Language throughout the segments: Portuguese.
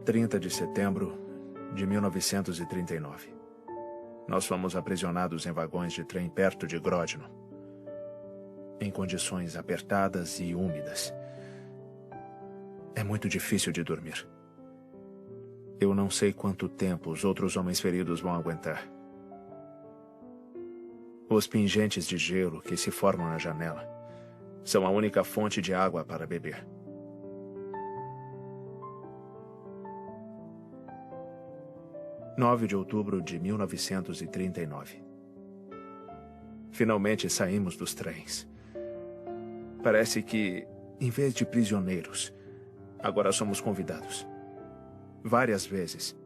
30 de setembro de 1939. Nós fomos aprisionados em vagões de trem perto de Grodno, em condições apertadas e úmidas. É muito difícil de dormir. Eu não sei quanto tempo os outros homens feridos vão aguentar. Os pingentes de gelo que se formam na janela são a única fonte de água para beber. – 9 de outubro de 1939. Finalmente saímos dos trens. Parece que, em vez de prisioneiros, agora somos convidados. Várias vezes,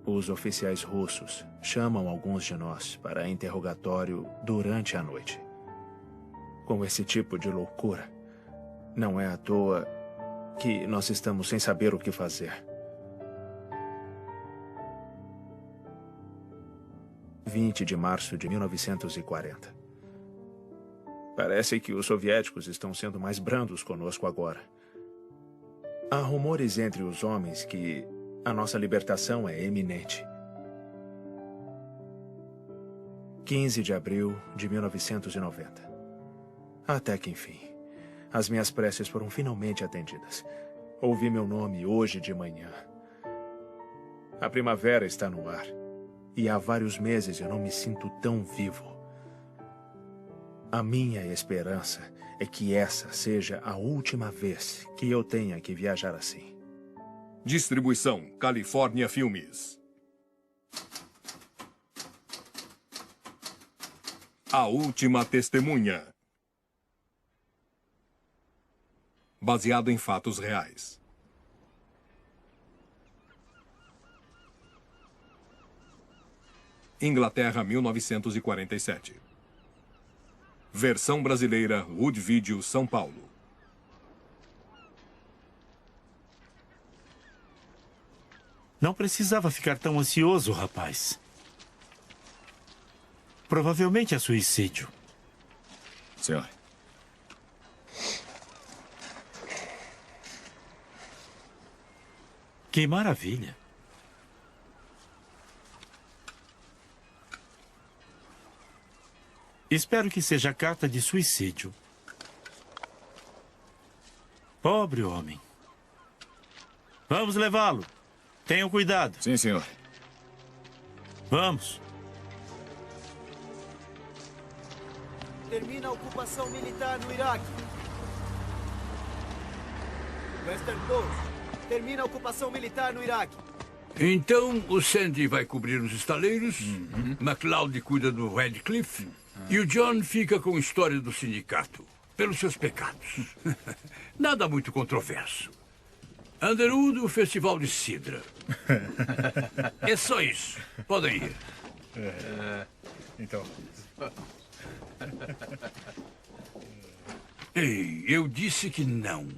os oficiais russos chamam alguns de nós para interrogatório durante a noite. Com esse tipo de loucura, não é à toa que nós estamos sem saber o que fazer. 20 de março de 1940. Parece que os soviéticos estão sendo mais brandos conosco agora. Há rumores entre os homens que a nossa libertação é iminente. 15 de abril de 1990. Até que enfim, as minhas preces foram finalmente atendidas. Ouvi meu nome hoje de manhã. A primavera está no ar. E há vários meses eu não me sinto tão vivo. A minha esperança é que essa seja a última vez que eu tenha que viajar assim. Distribuição California Filmes. A Última Testemunha. Baseado em fatos reais. Inglaterra, 1947. Versão brasileira, Wood Video, São Paulo. Não precisava ficar tão ansioso, rapaz. Provavelmente é suicídio. Senhor. Que maravilha. Espero que seja carta de suicídio. Pobre homem. Vamos levá-lo. Tenham cuidado. Sim, senhor. Vamos. Termina a ocupação militar no Iraque. Western Post. Termina a ocupação militar no Iraque. Então, o Sandy vai cobrir os estaleiros, MacLeod cuida do Radcliffe, e o John fica com a história do sindicato, pelos seus pecados. Nada muito controverso. Underwood, o festival de cidra. É só isso. Podem ir. Então... Ei, eu disse que não.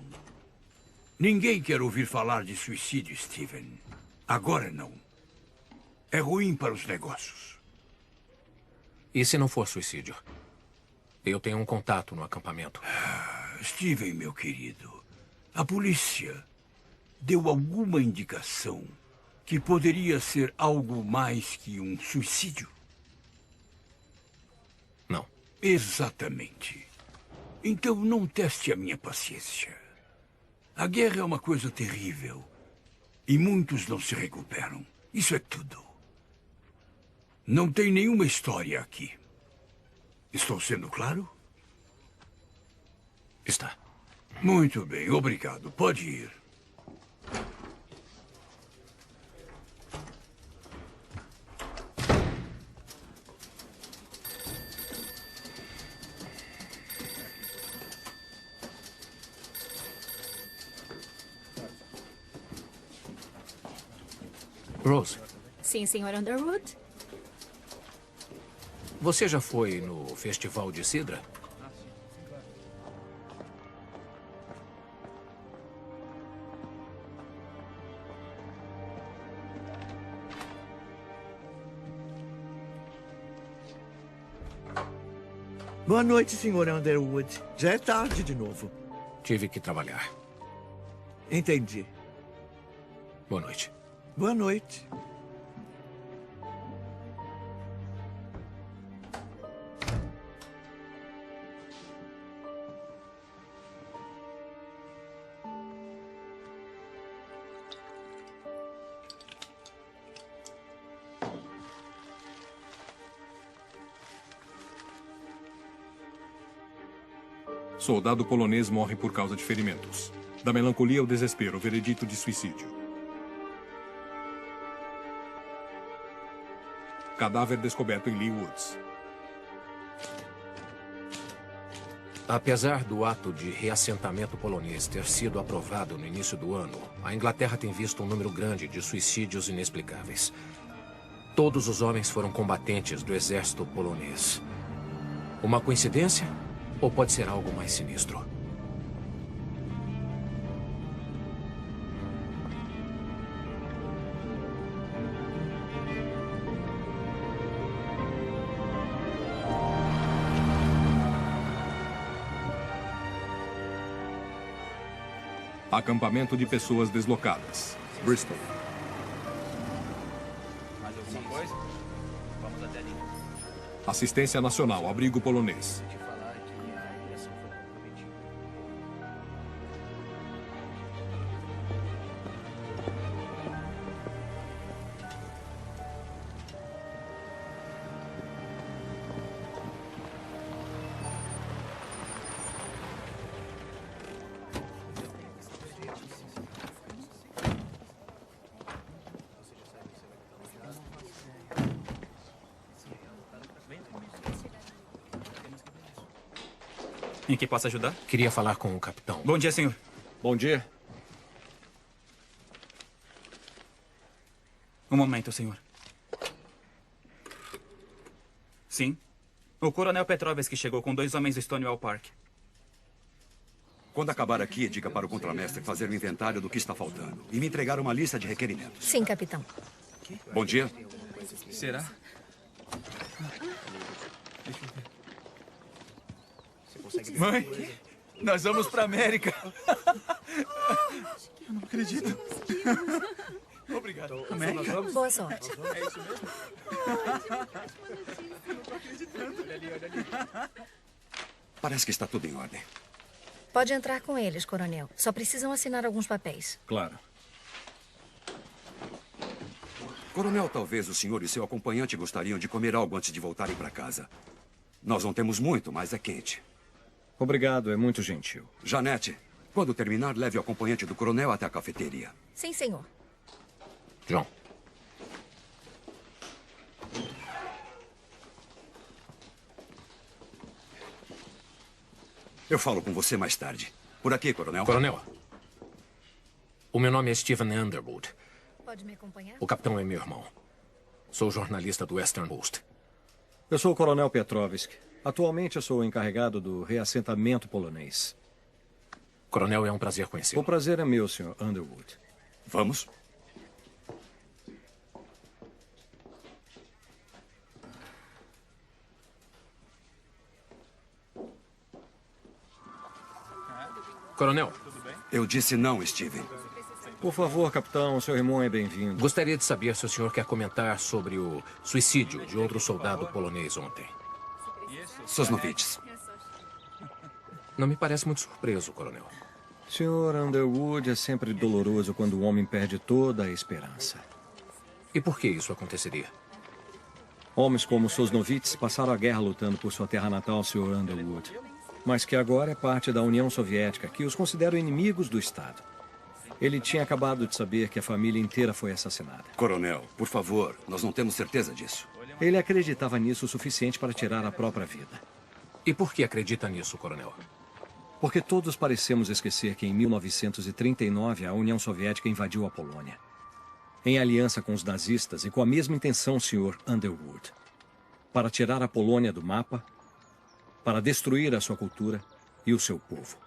Ninguém quer ouvir falar de suicídio, Steven. Agora não. É ruim para os negócios. E se não for suicídio? Eu tenho um contato no acampamento. Steven, meu querido, a polícia deu alguma indicação que poderia ser algo mais que um suicídio? Não. Exatamente. Então não teste a minha paciência. A guerra é uma coisa terrível. E muitos não se recuperam. Isso é tudo. Não tem nenhuma história aqui. Estou sendo claro? Está. Muito bem, obrigado. Pode ir. Rose, Sim, Sr. Underwood? você já foi no Festival de Cidra? Boa noite, Sr. Underwood. Já é tarde de novo. Tive que trabalhar. Entendi. Boa noite. Boa noite. Soldado polonês morre por causa de ferimentos. Da melancolia ao desespero, veredito de suicídio. Cadáver descoberto em Leigh Woods. Apesar do ato de reassentamento polonês ter sido aprovado no início do ano, a Inglaterra tem visto um número grande de suicídios inexplicáveis. Todos os homens foram combatentes do exército polonês. Uma coincidência? Ou pode ser algo mais sinistro? Acampamento de pessoas deslocadas. Bristol. Mais alguma coisa? Vamos até ali. Assistência Nacional, abrigo polonês. Em que posso ajudar? Queria falar com o capitão. Bom dia, senhor. Bom dia. Um momento, senhor. Sim. O coronel Petrovski chegou com 2 homens do Stonewall Park. Quando acabar aqui, diga para o contramestre fazer um inventário do que está faltando e me entregar uma lista de requerimentos. Sim, capitão. Bom dia. Será? Mãe, nós vamos para América. Eu não acredito. Obrigado. América? Boa sorte. É isso mesmo? Eu não tô acreditando. Olha ali. Parece que está tudo em ordem. Pode entrar com eles, coronel. Só precisam assinar alguns papéis. Claro. Coronel, talvez o senhor e seu acompanhante gostariam de comer algo antes de voltarem para casa. Nós não temos muito, mas é quente. Obrigado, é muito gentil. Janete, quando terminar, leve o acompanhante do coronel até a cafeteria. Sim, senhor. John. Eu falo com você mais tarde. Por aqui, coronel. Coronel. O meu nome é Stephen Underwood. Pode me acompanhar? O capitão é meu irmão. Sou jornalista do Western Post. Eu sou o coronel Petrovski. Atualmente eu sou o encarregado do reassentamento polonês. Coronel, é um prazer conhecê-lo. O prazer é meu, Sr. Underwood. Vamos? Coronel. Eu disse não, Steven. Por favor, capitão, seu irmão é bem-vindo. Gostaria de saber se o senhor quer comentar sobre o suicídio de outro soldado polonês ontem. Sosnovitz. Não me parece muito surpreso, coronel. Sr. Underwood, é sempre doloroso quando o homem perde toda a esperança. E por que isso aconteceria? Homens como Sosnovitz passaram a guerra lutando por sua terra natal, Sr. Underwood. Mas que agora é parte da União Soviética, que os considera inimigos do Estado. Ele tinha acabado de saber que a família inteira foi assassinada. Coronel, por favor, nós não temos certeza disso. Ele acreditava nisso o suficiente para tirar a própria vida. E por que acredita nisso, coronel? Porque todos parecemos esquecer que em 1939 a União Soviética invadiu a Polônia. Em aliança com os nazistas e com a mesma intenção, Sr. Underwood. Para tirar a Polônia do mapa, para destruir a sua cultura e o seu povo.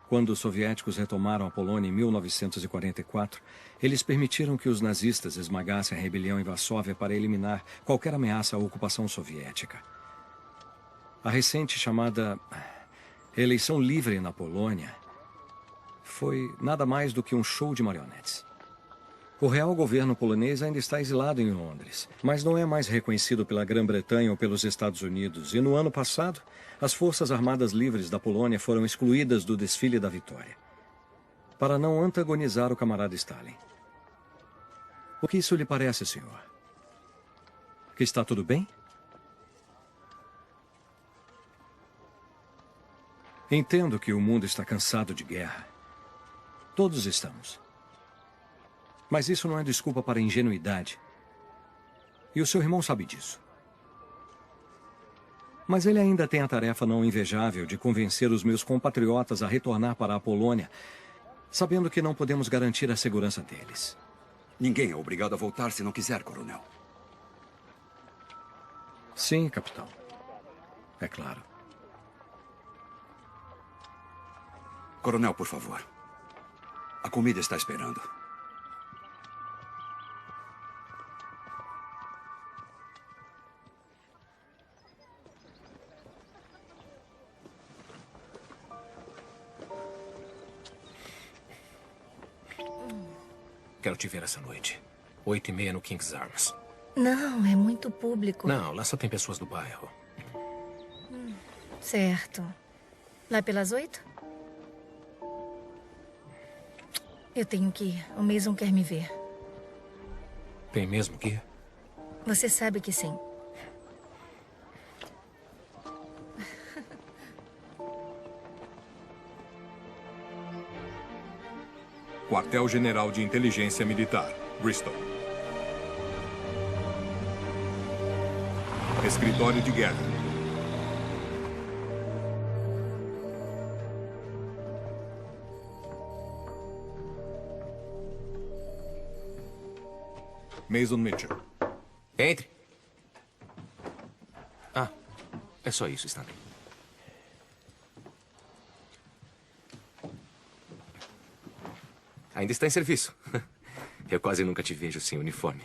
Quando os soviéticos retomaram a Polônia em 1944, eles permitiram que os nazistas esmagassem a rebelião em Varsóvia para eliminar qualquer ameaça à ocupação soviética. A recente chamada eleição livre na Polônia foi nada mais do que um show de marionetes. O real governo polonês ainda está exilado em Londres, mas não é mais reconhecido pela Grã-Bretanha ou pelos Estados Unidos. E no ano passado, as Forças Armadas Livres da Polônia foram excluídas do desfile da vitória, para não antagonizar o camarada Stalin. O que isso lhe parece, senhor? Que está tudo bem? Entendo que o mundo está cansado de guerra. Todos estamos. Mas isso não é desculpa para a ingenuidade. E o seu irmão sabe disso. Mas ele ainda tem a tarefa não invejável de convencer os meus compatriotas a retornar para a Polônia, sabendo que não podemos garantir a segurança deles. Ninguém é obrigado a voltar se não quiser, coronel. Sim, capitão. É claro. Coronel, por favor. A comida está esperando. Quero te ver essa noite. 8h30 no King's Arms. Não, é muito público. Não, lá só tem pessoas do bairro. Certo. Lá pelas 8? Eu tenho que ir. O Mason quer me ver. Tem mesmo que ir? Você sabe que sim. Quartel-General de Inteligência Militar, Bristol. Escritório de Guerra. Mason Mitchell. Entre. Ah, é só isso, Stanley. Ainda está em serviço. Eu quase nunca te vejo sem uniforme.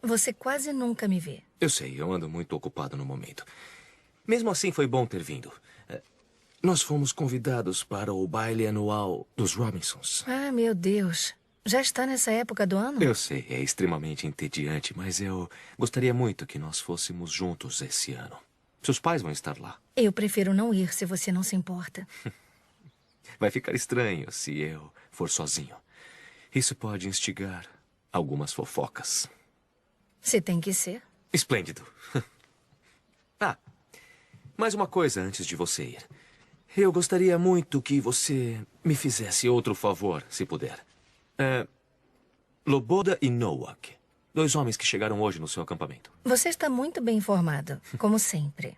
Você quase nunca me vê. Eu sei, eu ando muito ocupado no momento. Mesmo assim, foi bom ter vindo. Nós fomos convidados para o baile anual dos Robinsons. Ah, meu Deus. Já está nessa época do ano? Eu sei, é extremamente entediante, mas eu gostaria muito que nós fôssemos juntos esse ano. Seus pais vão estar lá. Eu prefiro não ir, se você não se importa. Vai ficar estranho se eu for sozinho. Isso pode instigar algumas fofocas. Se tem que ser. Esplêndido. Ah, mais uma coisa antes de você ir. Eu gostaria muito que você me fizesse outro favor, se puder. Loboda e Nowak. 2 homens que chegaram hoje no seu acampamento. Você está muito bem informado, como sempre.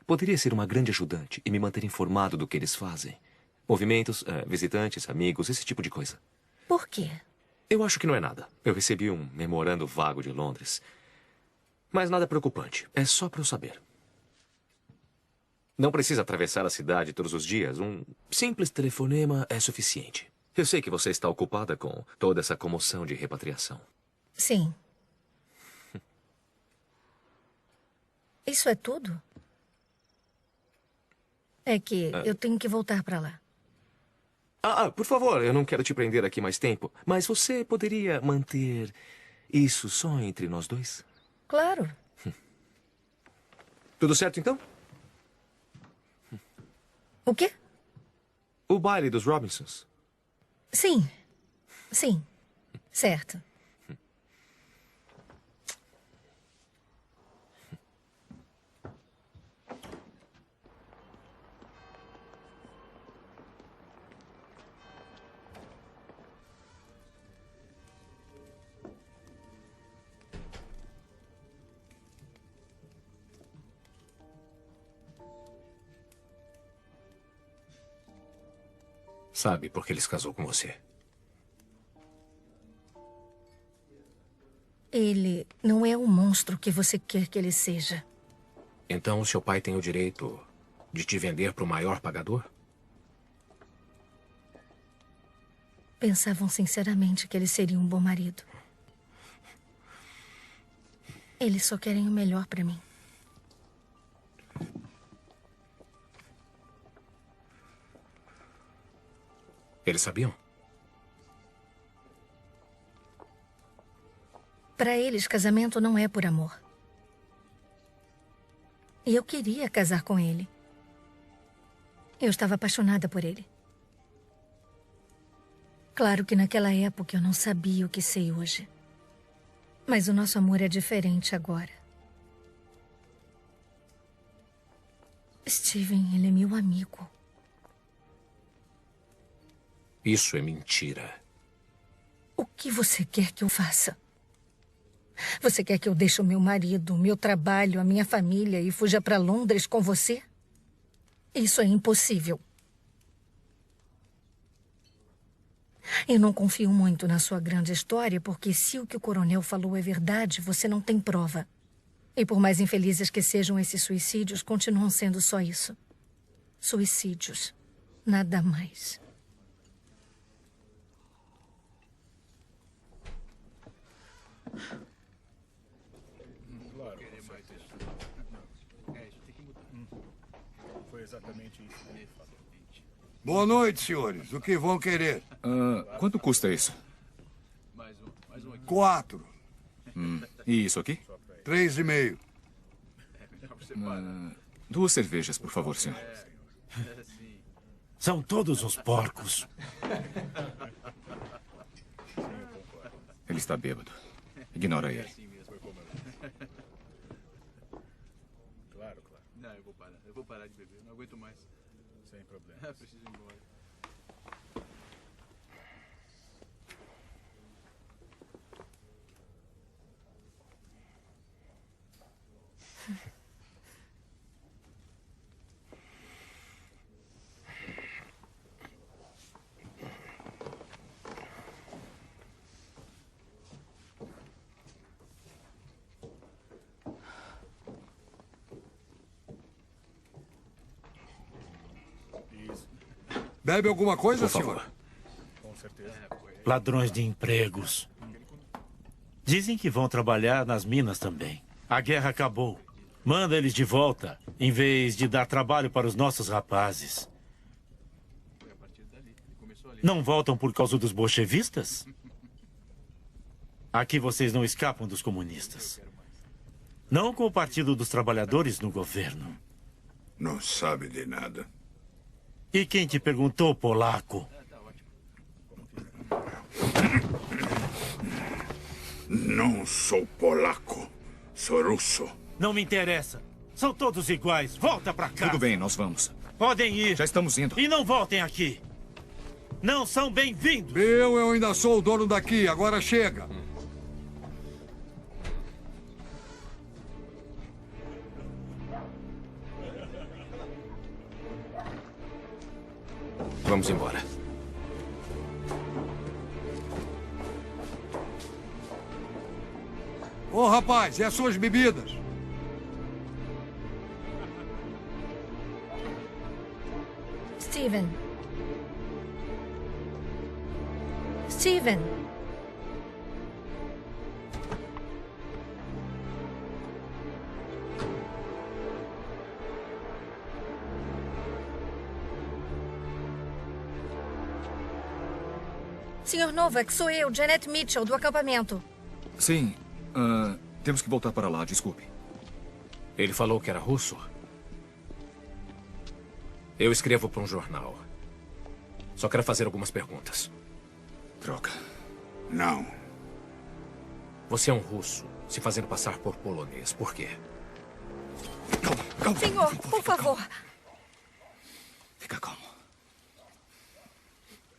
Poderia ser uma grande ajudante e me manter informado do que eles fazem. Movimentos, visitantes, amigos, esse tipo de coisa. Por quê? Eu acho que não é nada. Eu recebi um memorando vago de Londres. Mas nada preocupante. É só para eu saber. Não precisa atravessar a cidade todos os dias. Um simples telefonema é suficiente. Eu sei que você está ocupada com toda essa comoção de repatriação. Sim. Isso é tudo? É que eu tenho que voltar para lá. Por favor, eu não quero te prender aqui mais tempo, mas você poderia manter isso só entre nós dois? Claro. Tudo certo, então? O quê? O baile dos Robinsons. Sim. Sim. Certo. Sabe por que ele se casou com você? Ele não é o monstro que você quer que ele seja. Então o seu pai tem o direito de te vender para o maior pagador? Pensavam sinceramente que ele seria um bom marido. Eles só querem o melhor para mim. Eles sabiam? Para eles, casamento não é por amor. E eu queria casar com ele. Eu estava apaixonada por ele. Claro que naquela época eu não sabia o que sei hoje. Mas o nosso amor é diferente agora. Steven, ele é meu amigo. Isso é mentira. O que você quer que eu faça? Você quer que eu deixe o meu marido, o meu trabalho, a minha família e fuja para Londres com você? Isso é impossível. Eu não confio muito na sua grande história, porque se o que o coronel falou é verdade, você não tem prova. E por mais infelizes que sejam esses suicídios, continuam sendo só isso. Suicídios. Nada mais. Claro, tem que mudar. Foi exatamente isso que ele falou. Boa noite, senhores. O que vão querer? Quanto custa isso? 4. E isso aqui? 3,5. 2 cervejas, por favor, senhor. São todos uns porcos. Ele está bêbado. Ignora ele. Claro. Não, eu vou parar de beber. Não aguento mais. Sem problema. Preciso ir embora. Bebe alguma coisa, por favor, senhor? Com certeza. Ladrões de empregos. Dizem que vão trabalhar nas minas também. A guerra acabou. Manda eles de volta, em vez de dar trabalho para os nossos rapazes. Não voltam por causa dos bolchevistas? Aqui vocês não escapam dos comunistas. Não com o Partido dos Trabalhadores no governo. Não sabe de nada. E quem te perguntou, polaco? Não sou polaco. Sou russo. Não me interessa. São todos iguais. Volta pra casa. Tudo bem, nós vamos. Podem ir. Já estamos indo. E não voltem aqui. Não são bem-vindos. Eu ainda sou o dono daqui. Agora chega. Vamos embora. Ô, rapaz, e as suas bebidas? Steven. Steven. Senhor Novak, sou eu, Janet Mitchell, do acampamento. Sim. Temos que voltar para lá, desculpe. Ele falou que era russo? Eu escrevo para um jornal. Só quero fazer algumas perguntas. Droga. Não. Você é um russo, se fazendo passar por polonês. Por quê? Calma. Senhor, por favor. Fica calmo.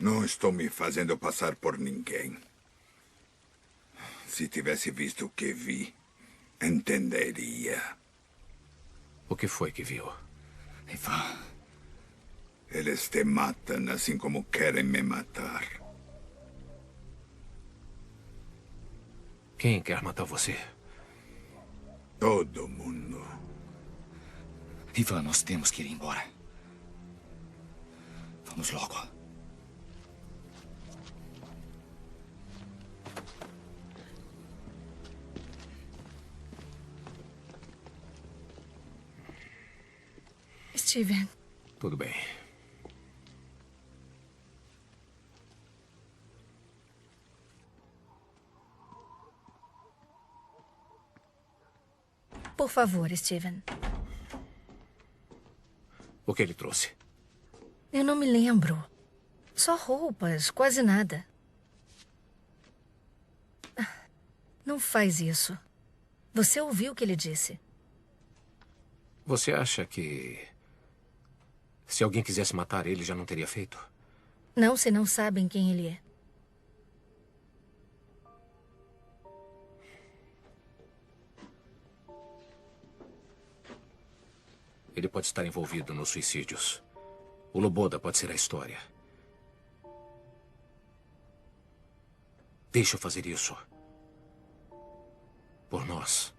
Não estou me fazendo passar por ninguém. Se tivesse visto o que vi, entenderia. O que foi que viu? Ivan. Eles te matam assim como querem me matar. Quem quer matar você? Todo mundo. Ivan, nós temos que ir embora. Vamos logo. Steven. Tudo bem. Por favor, Steven. O que ele trouxe? Eu não me lembro. Só roupas, quase nada. Não faz isso. Você ouviu o que ele disse? Você acha que... se alguém quisesse matar ele, já não teria feito? Não, se não sabem quem ele é. Ele pode estar envolvido nos suicídios. O Loboda pode ser a história. Deixa eu fazer isso. Por nós.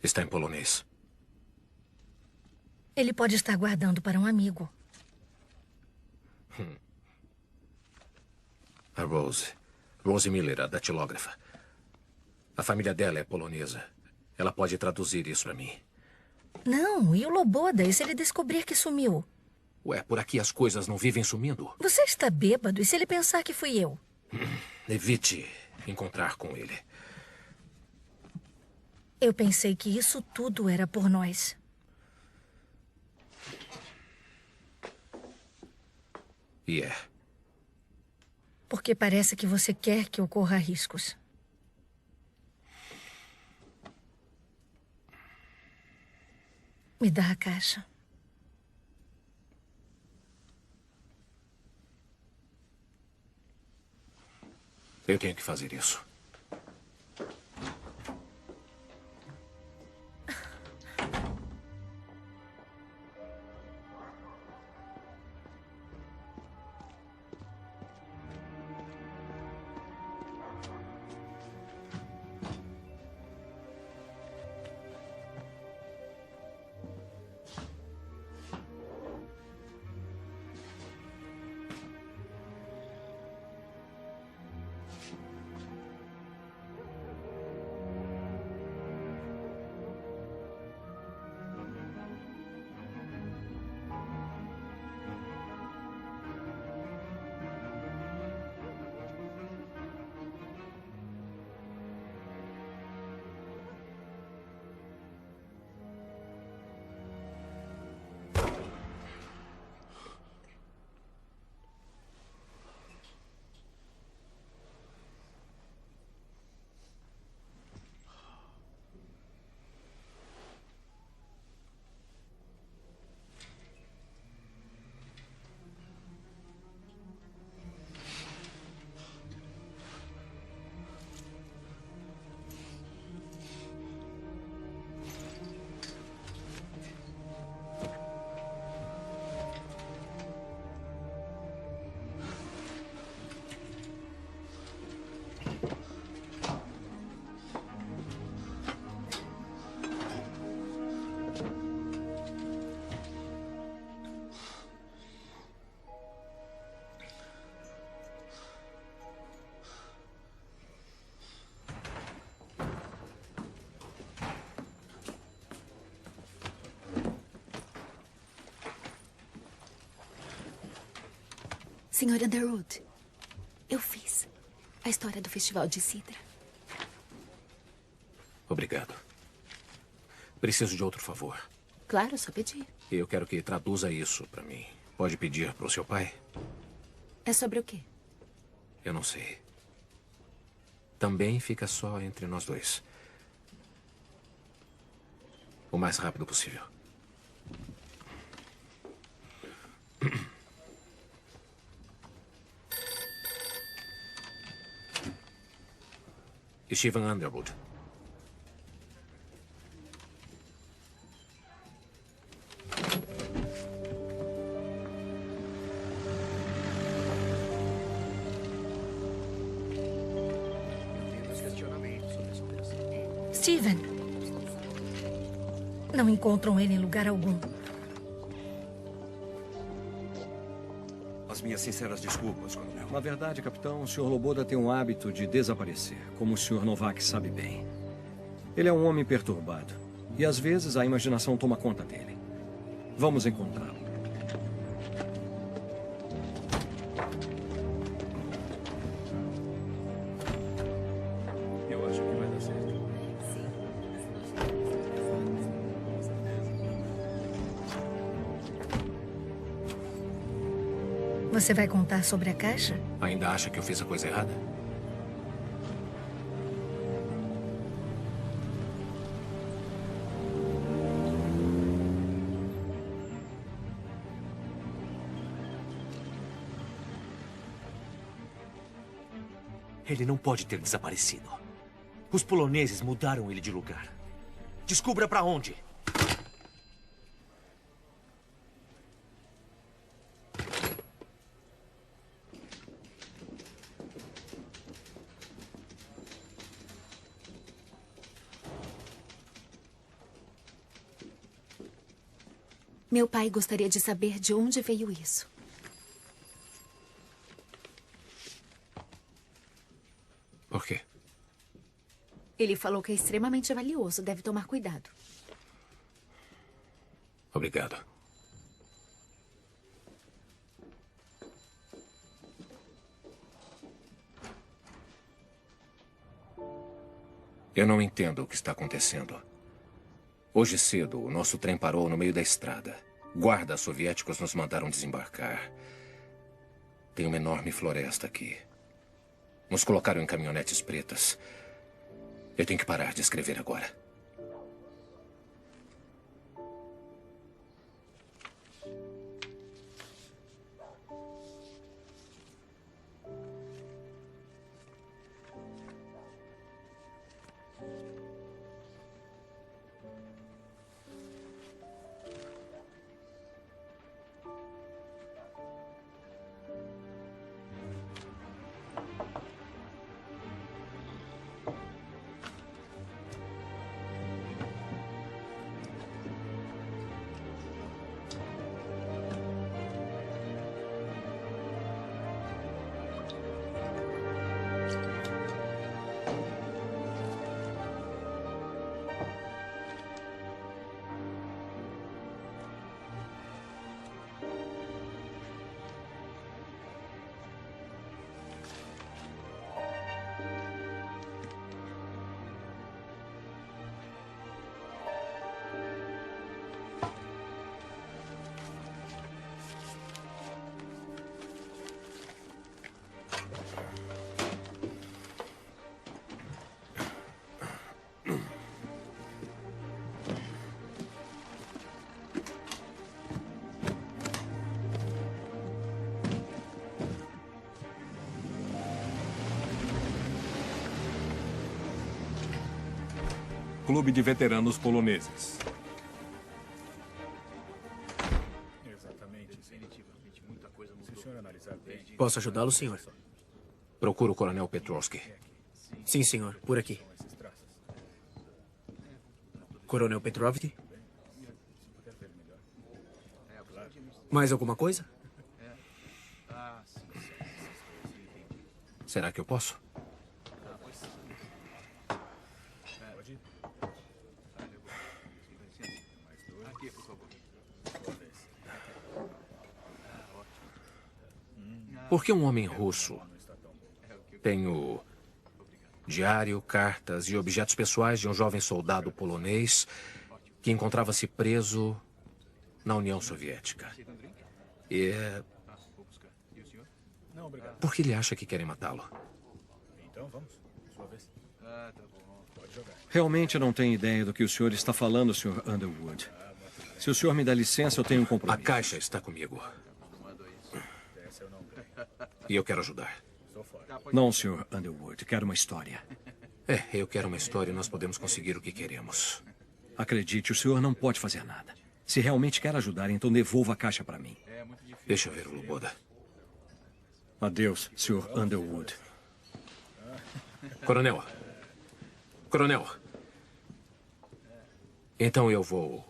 Está em polonês. Ele pode estar guardando para um amigo. A Rose. Rose Miller, a datilógrafa. A família dela é polonesa. Ela pode traduzir isso para mim. Não, e o Loboda, e se ele descobrir que sumiu? Ué, por aqui as coisas não vivem sumindo. Você está bêbado, e se ele pensar que fui eu? Evite encontrar com ele. Eu pensei que isso tudo era por nós. E é. Porque parece que você quer que eu corra riscos. Me dá a caixa. Eu tenho que fazer isso. Sr. Underwood, eu fiz a história do Festival de Cidra. Obrigado. Preciso de outro favor. Claro, só pedir. Eu quero que traduza isso para mim. Pode pedir para o seu pai? É sobre o quê? Eu não sei. Também fica só entre nós dois. O mais rápido possível. Stephen Underwood. Steven. Não encontram ele em lugar algum. As minhas sinceras desculpas, coronel. Na verdade, capitão, o Sr. Loboda tem um hábito de desaparecer, como o Sr. Novak sabe bem. Ele é um homem perturbado. E às vezes a imaginação toma conta dele. Vamos encontrá-lo. Eu acho que vai dar certo. Você vai contar sobre a caixa? Ainda acha que eu fiz a coisa errada? Ele não pode ter desaparecido. Os poloneses mudaram ele de lugar. Descubra para onde. Meu pai gostaria de saber de onde veio isso. Por quê? Ele falou que é extremamente valioso. Deve tomar cuidado. Obrigado. Eu não entendo o que está acontecendo. Hoje cedo, o nosso trem parou no meio da estrada. Guardas soviéticos nos mandaram desembarcar. Tem uma enorme floresta aqui. Nos colocaram em caminhonetes pretas. Eu tenho que parar de escrever agora. Clube de Veteranos Poloneses. Posso ajudá-lo, senhor? Procuro o Coronel Petrovsky. Sim, senhor. Por aqui. Coronel Petrovsky? Mais alguma coisa? Será que eu posso? Por que um homem russo tem o diário, cartas e objetos pessoais de um jovem soldado polonês que encontrava-se preso na União Soviética? E por que ele acha que querem matá-lo? Então vamos. Sua vez. Tá bom. Pode jogar. Realmente não tenho ideia do que o senhor está falando, Sr. Underwood. Se o senhor me dá licença, eu tenho um compromisso. A caixa está comigo. E eu quero ajudar. Não, Sr. Underwood. Quero uma história. Eu quero uma história e nós podemos conseguir o que queremos. Acredite, o senhor não pode fazer nada. Se realmente quer ajudar, então devolva a caixa para mim. Deixa eu ver o Loboda. Adeus, Sr. Underwood. Coronel. Coronel. Então eu vou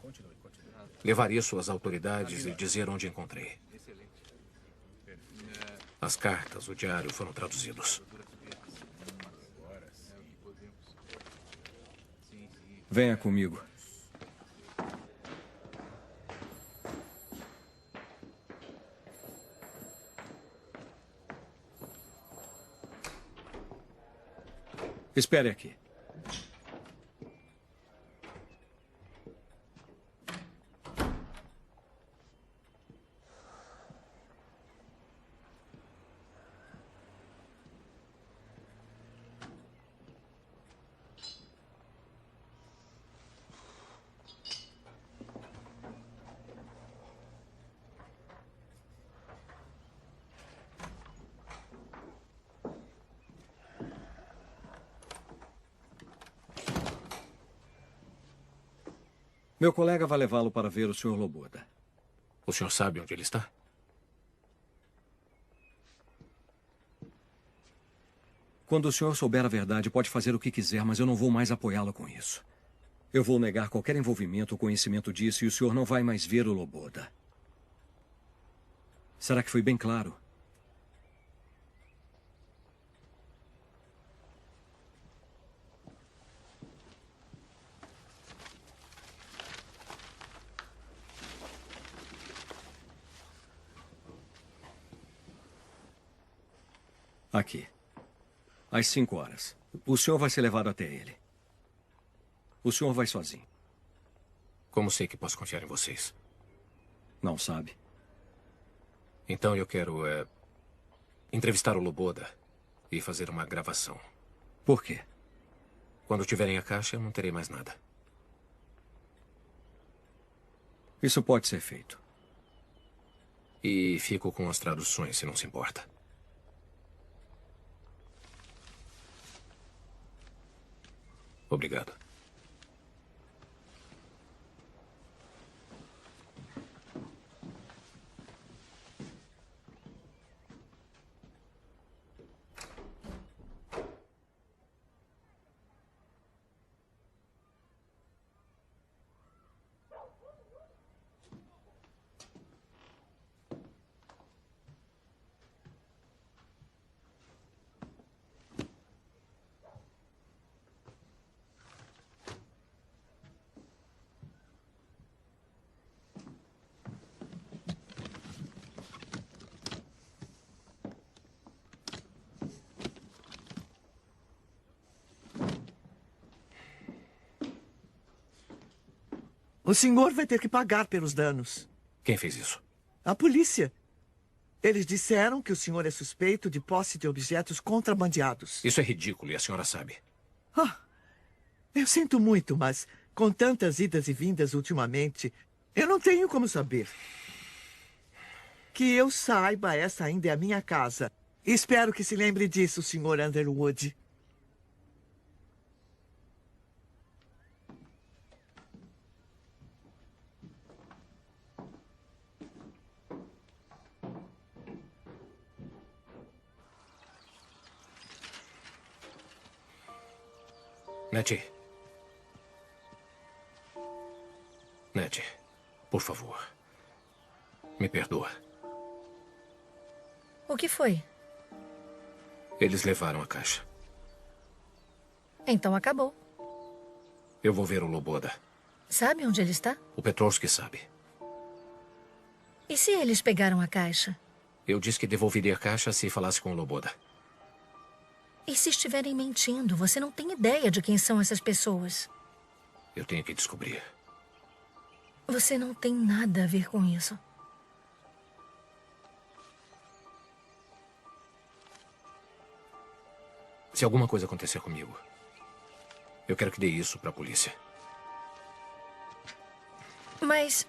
levar isso às autoridades e dizer onde encontrei. As cartas, o diário foram traduzidos. Venha comigo. Espere aqui. Meu colega vai levá-lo para ver o Sr. Loboda. O senhor sabe onde ele está? Quando o senhor souber a verdade, pode fazer o que quiser, mas eu não vou mais apoiá-lo com isso. Eu vou negar qualquer envolvimento ou conhecimento disso e o senhor não vai mais ver o Loboda. Será que foi bem claro? Aqui. Às 5 horas. O senhor vai ser levado até ele. O senhor vai sozinho. Como sei que posso confiar em vocês? Não sabe? Então eu quero entrevistar o Loboda e fazer uma gravação. Por quê? Quando tiverem a caixa, eu não terei mais nada. Isso pode ser feito. E fico com as traduções, se não se importa. Obrigado. O senhor vai ter que pagar pelos danos. Quem fez isso? A polícia. Eles disseram que o senhor é suspeito de posse de objetos contrabandeados. Isso é ridículo e a senhora sabe. Eu sinto muito, mas com tantas idas e vindas ultimamente, eu não tenho como saber. Que eu saiba, essa ainda é a minha casa. Espero que se lembre disso, Sr. Underwood. Nettie. Nettie, por favor. Me perdoa. O que foi? Eles levaram a caixa. Então acabou. Eu vou ver o Loboda. Sabe onde ele está? O Petrovski sabe. E se eles pegaram a caixa? Eu disse que devolveria a caixa se falasse com o Loboda. E se estiverem mentindo? Você não tem ideia de quem são essas pessoas. Eu tenho que descobrir. Você não tem nada a ver com isso. Se alguma coisa acontecer comigo, eu quero que dê isso para a polícia. Mas...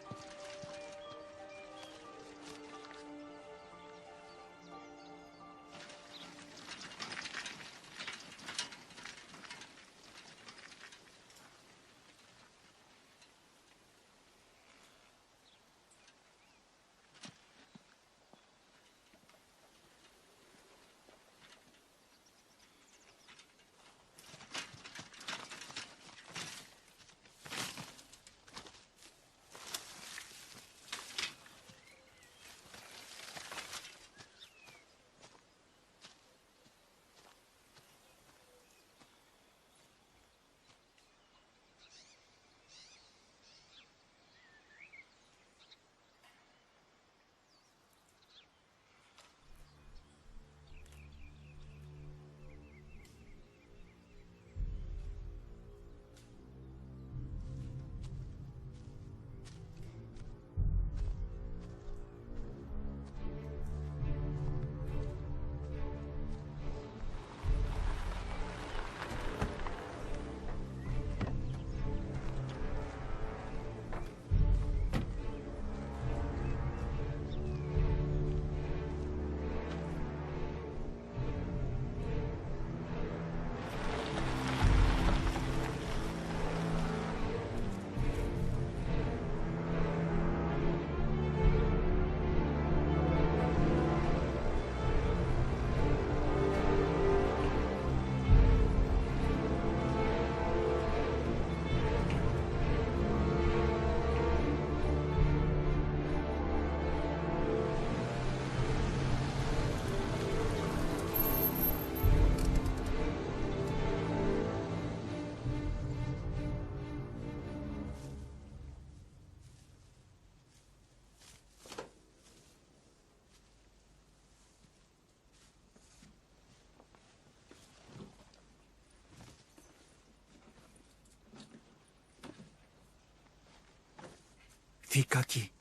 Fica aqui.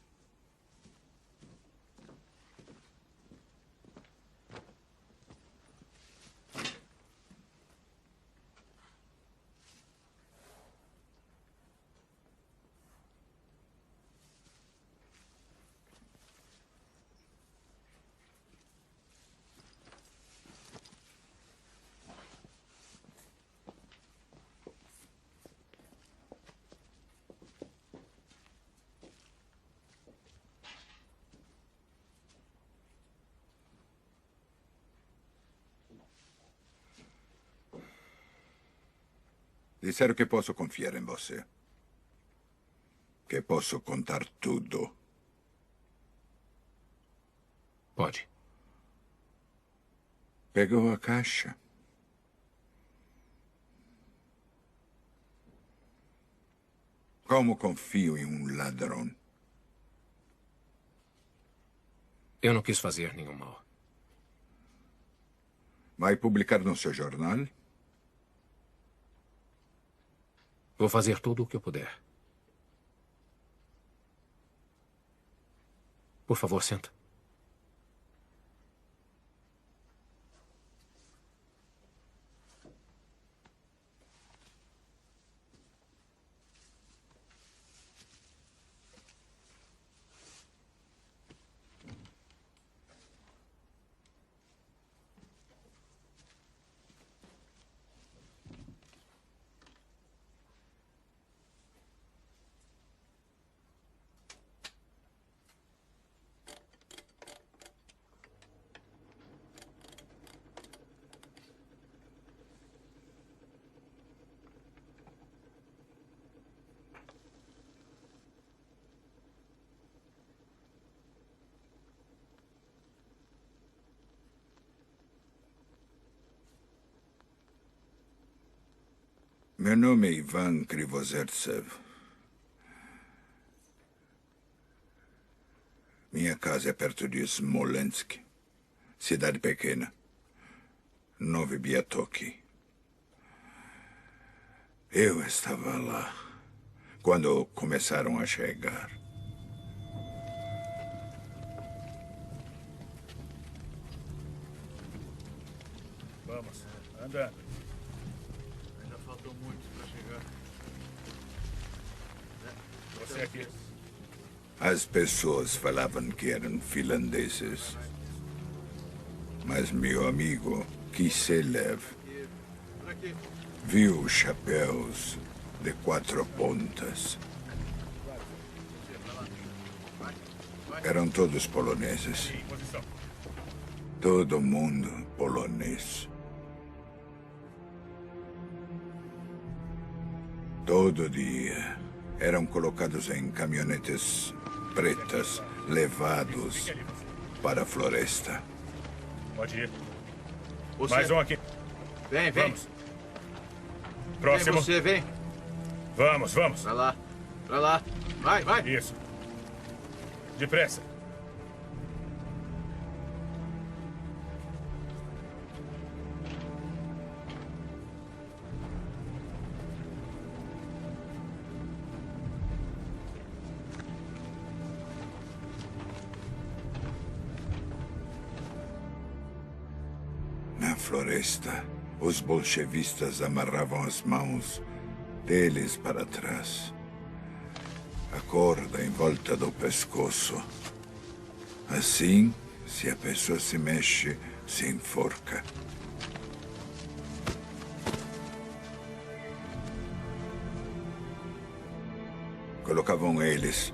Disseram que posso confiar em você. Que posso contar tudo. Pode. Pegou a caixa. Como confio em um ladrão? Eu não quis fazer nenhum mal. Vai publicar no seu jornal? Vou fazer tudo o que eu puder. Por favor, senta. Meu nome é Ivan Krivozertsev. Minha casa é perto de Smolensk. cidade pequena. Novi Biatoki. Eu estava lá quando começaram a chegar. Vamos, andando. Ainda faltou muito para chegar. Você aqui. As pessoas falavam que eram finlandeses. Mas meu amigo Kiselev viu chapéus de 4 pontas. Eram todos poloneses. Todo mundo polonês. Todo dia eram colocados em caminhonetes pretas, levados para a floresta. Pode ir. Você. Mais um aqui. Vem, vem. Vamos. Próximo. Vem você, vem. Vamos, vamos. Pra lá. Pra lá. Vai, vai. Isso. Depressa. Na floresta, os bolchevistas amarravam as mãos deles para trás. A corda em volta do pescoço. Assim, se a pessoa se mexe, se enforca. Colocavam eles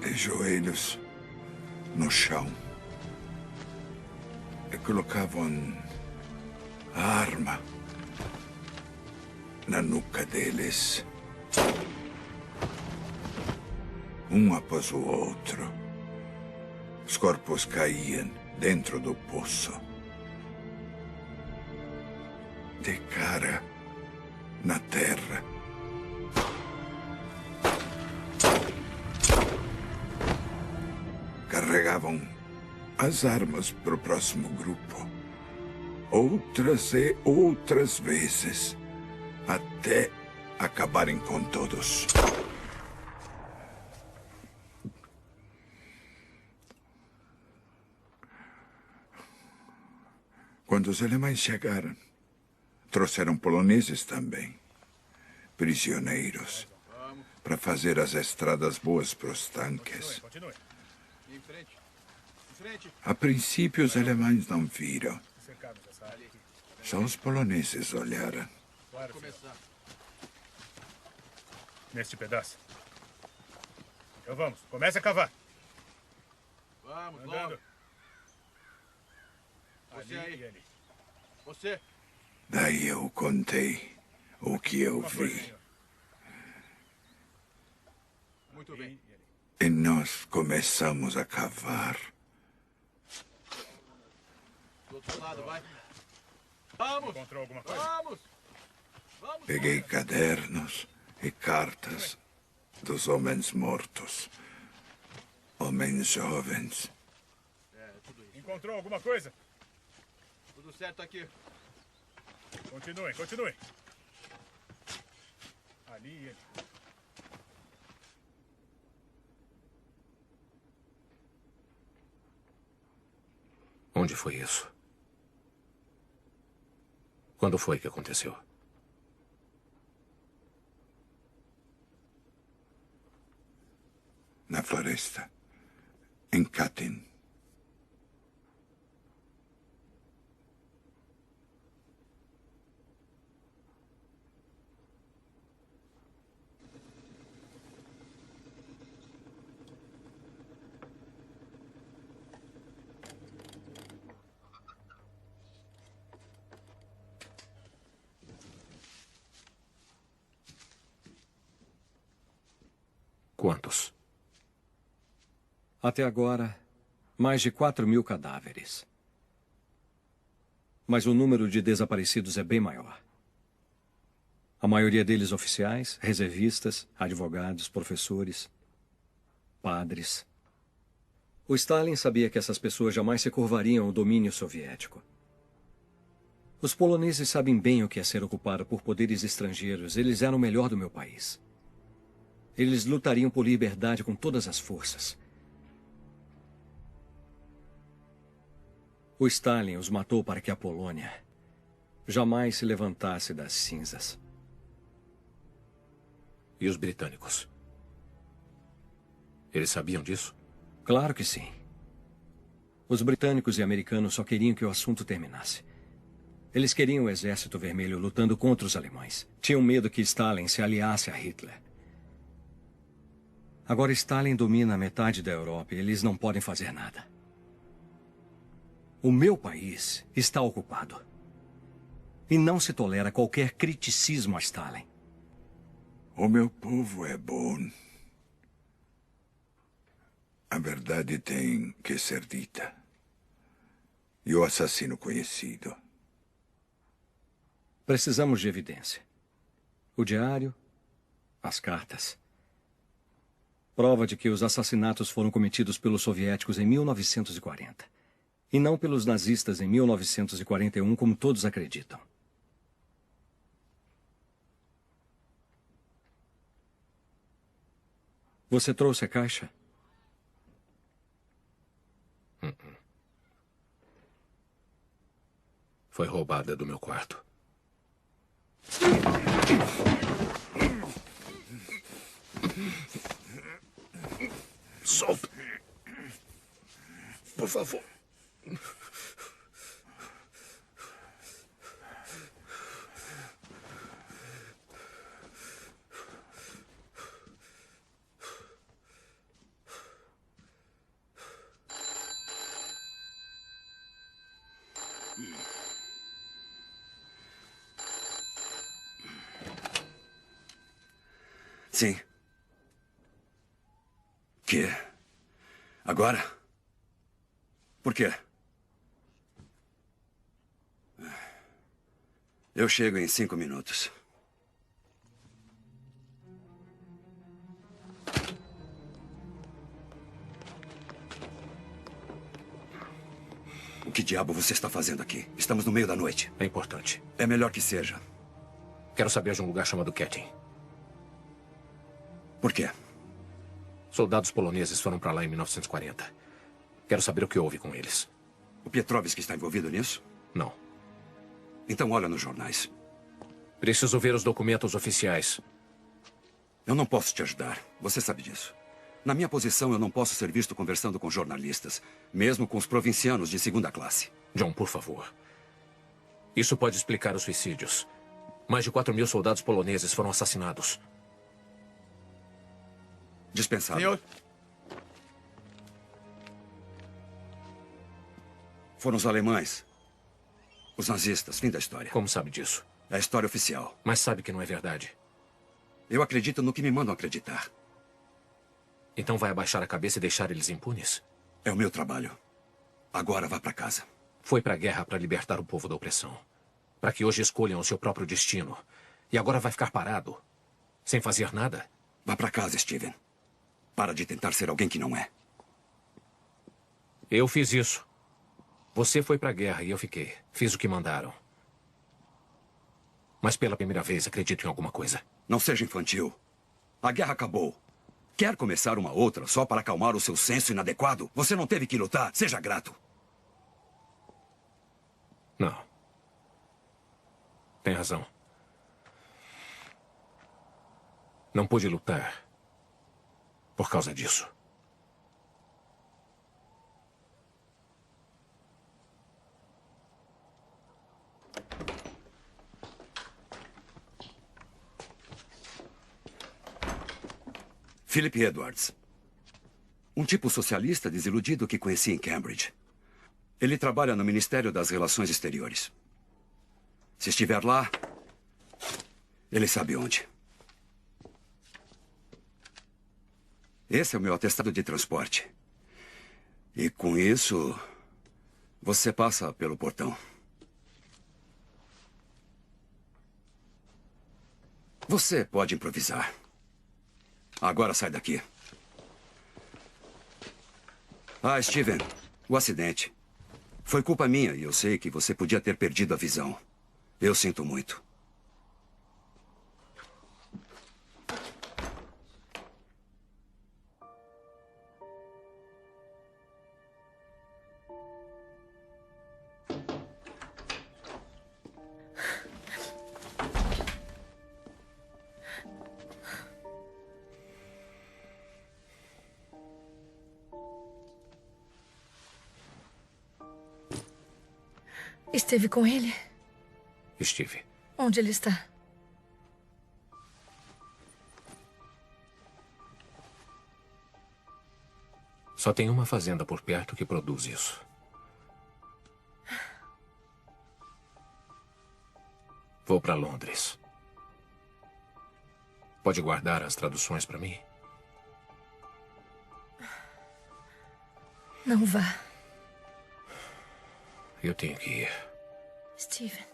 de joelhos no chão. E colocavam a arma na nuca deles. Um após o outro. Os corpos caíam dentro do poço. De cara na terra. Carregavam as armas para o próximo grupo. Outras e outras vezes. Até acabarem com todos. Quando os alemães chegaram, trouxeram poloneses também. Prisioneiros. Para fazer as estradas boas para os tanques. Em frente. Em frente. A princípio, os alemães não viram. Só os poloneses olharam. Pode começar. Neste pedaço. Então vamos. Comece a cavar. Vamos, andando. logo. Você Ali aí. e ali. Você. Daí eu contei o que eu vi. Muito bem. E nós começamos a cavar. Do outro lado, vai. Vamos. Encontrou alguma coisa? Vamos. Vamos. Peguei cadernos e cartas dos homens mortos. Homens jovens. Tudo isso. Encontrou alguma coisa? Tudo certo aqui. Continuem, continuem. Ali e ali. Onde foi isso? Quando foi que aconteceu? Na floresta. Em Katyn. Quantos? Até agora, mais de 4.000 cadáveres. Mas o número de desaparecidos é bem maior. A maioria deles oficiais, reservistas, advogados, professores, padres. O Stalin sabia que essas pessoas jamais se curvariam ao domínio soviético. Os poloneses sabem bem o que é ser ocupado por poderes estrangeiros. Eles eram o melhor do meu país. Eles lutariam por liberdade com todas as forças. O Stalin os matou para que a Polônia jamais se levantasse das cinzas. E os britânicos? Eles sabiam disso? Claro que sim. Os britânicos e americanos só queriam que o assunto terminasse. Eles queriam o Exército Vermelho lutando contra os alemães. Tinham medo que Stalin se aliasse a Hitler. Agora Stalin domina metade da Europa e eles não podem fazer nada. O meu país está ocupado. E não se tolera qualquer criticismo a Stalin. O meu povo é bom. A verdade tem que ser dita. E o assassino conhecido. Precisamos de evidência. O diário, as cartas. Prova de que os assassinatos foram cometidos pelos soviéticos em 1940. E não pelos nazistas em 1941, como todos acreditam. Você trouxe a caixa? Foi roubada do meu quarto. Solta. Por favor. Sim. Que? Agora? Por quê? Eu chego em 5 minutos. O que diabo você está fazendo aqui? Estamos no meio da noite. É importante. É melhor que seja. Quero saber de um lugar chamado Katyn. Por quê? Soldados poloneses foram para lá em 1940. Quero saber o que houve com eles. O Petrovski está envolvido nisso? Não. Então olha nos jornais. Preciso ver os documentos oficiais. Eu não posso te ajudar. Você sabe disso. Na minha posição, eu não posso ser visto conversando com jornalistas, mesmo com os provincianos de segunda classe. John, por favor. Isso pode explicar os suicídios. Mais de 4.000 soldados poloneses foram assassinados. Dispensado. Senhor? Foram os alemães. Os nazistas. Fim da história. Como sabe disso? É a história oficial. Mas sabe que não é verdade. Eu acredito no que me mandam acreditar. Então vai abaixar a cabeça e deixar eles impunes? É o meu trabalho. Agora vá para casa. Foi para a guerra para libertar o povo da opressão. Para que hoje escolham o seu próprio destino. E agora vai ficar parado? Sem fazer nada? Vá para casa, Steven. Para de tentar ser alguém que não é. Eu fiz isso. Você foi para a guerra e eu fiquei. Fiz o que mandaram. Mas pela primeira vez acredito em alguma coisa. Não seja infantil. A guerra acabou. Quer começar uma outra só para acalmar o seu senso inadequado? Você não teve que lutar. Seja grato. Não. Tem razão. Não pude lutar por causa disso. Philip Edwards. Um tipo socialista desiludido que conheci em Cambridge. Ele trabalha no Ministério das Relações Exteriores. Se estiver lá, ele sabe onde. Esse é o meu atestado de transporte. E com isso, você passa pelo portão. Você pode improvisar. Agora sai daqui. Ah, Steven, o acidente. Foi culpa minha e eu sei que você podia ter perdido a visão. Eu sinto muito. Esteve com ele? Estive. Onde ele está? Só tem uma fazenda por perto que produz isso. Vou para Londres. Pode guardar as traduções para mim? Não vá. Eu tenho que ir. Steven.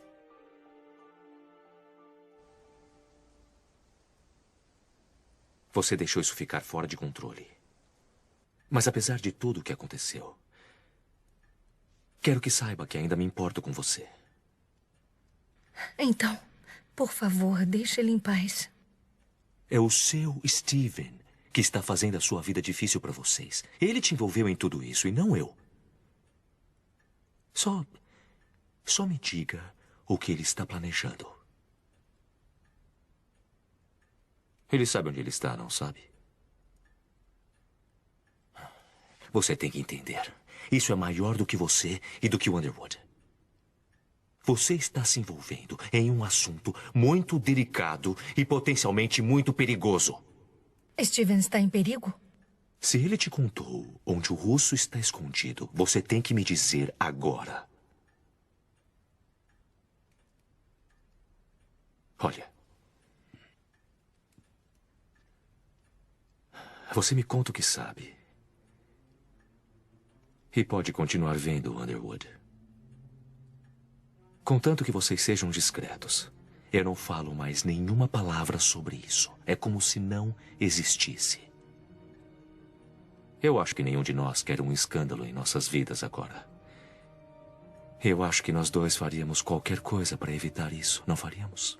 Você deixou isso ficar fora de controle. Mas apesar de tudo o que aconteceu, quero que saiba que ainda me importo com você. Então, por favor, deixe ele em paz. É o seu Steven que está fazendo a sua vida difícil para vocês. Ele te envolveu em tudo isso e não eu. Só me diga o que ele está planejando. Ele sabe onde ele está, não sabe? Você tem que entender. Isso é maior do que você e do que o Underwood. Você está se envolvendo em um assunto muito delicado e potencialmente muito perigoso. Steven está em perigo? Se ele te contou onde o russo está escondido, você tem que me dizer agora. Olha. Você me conta o que sabe. E pode continuar vendo o Underwood. Contanto que vocês sejam discretos. Eu não falo mais nenhuma palavra sobre isso. É como se não existisse. Eu acho que nenhum de nós quer um escândalo em nossas vidas agora. Eu acho que nós dois faríamos qualquer coisa para evitar isso, não faríamos?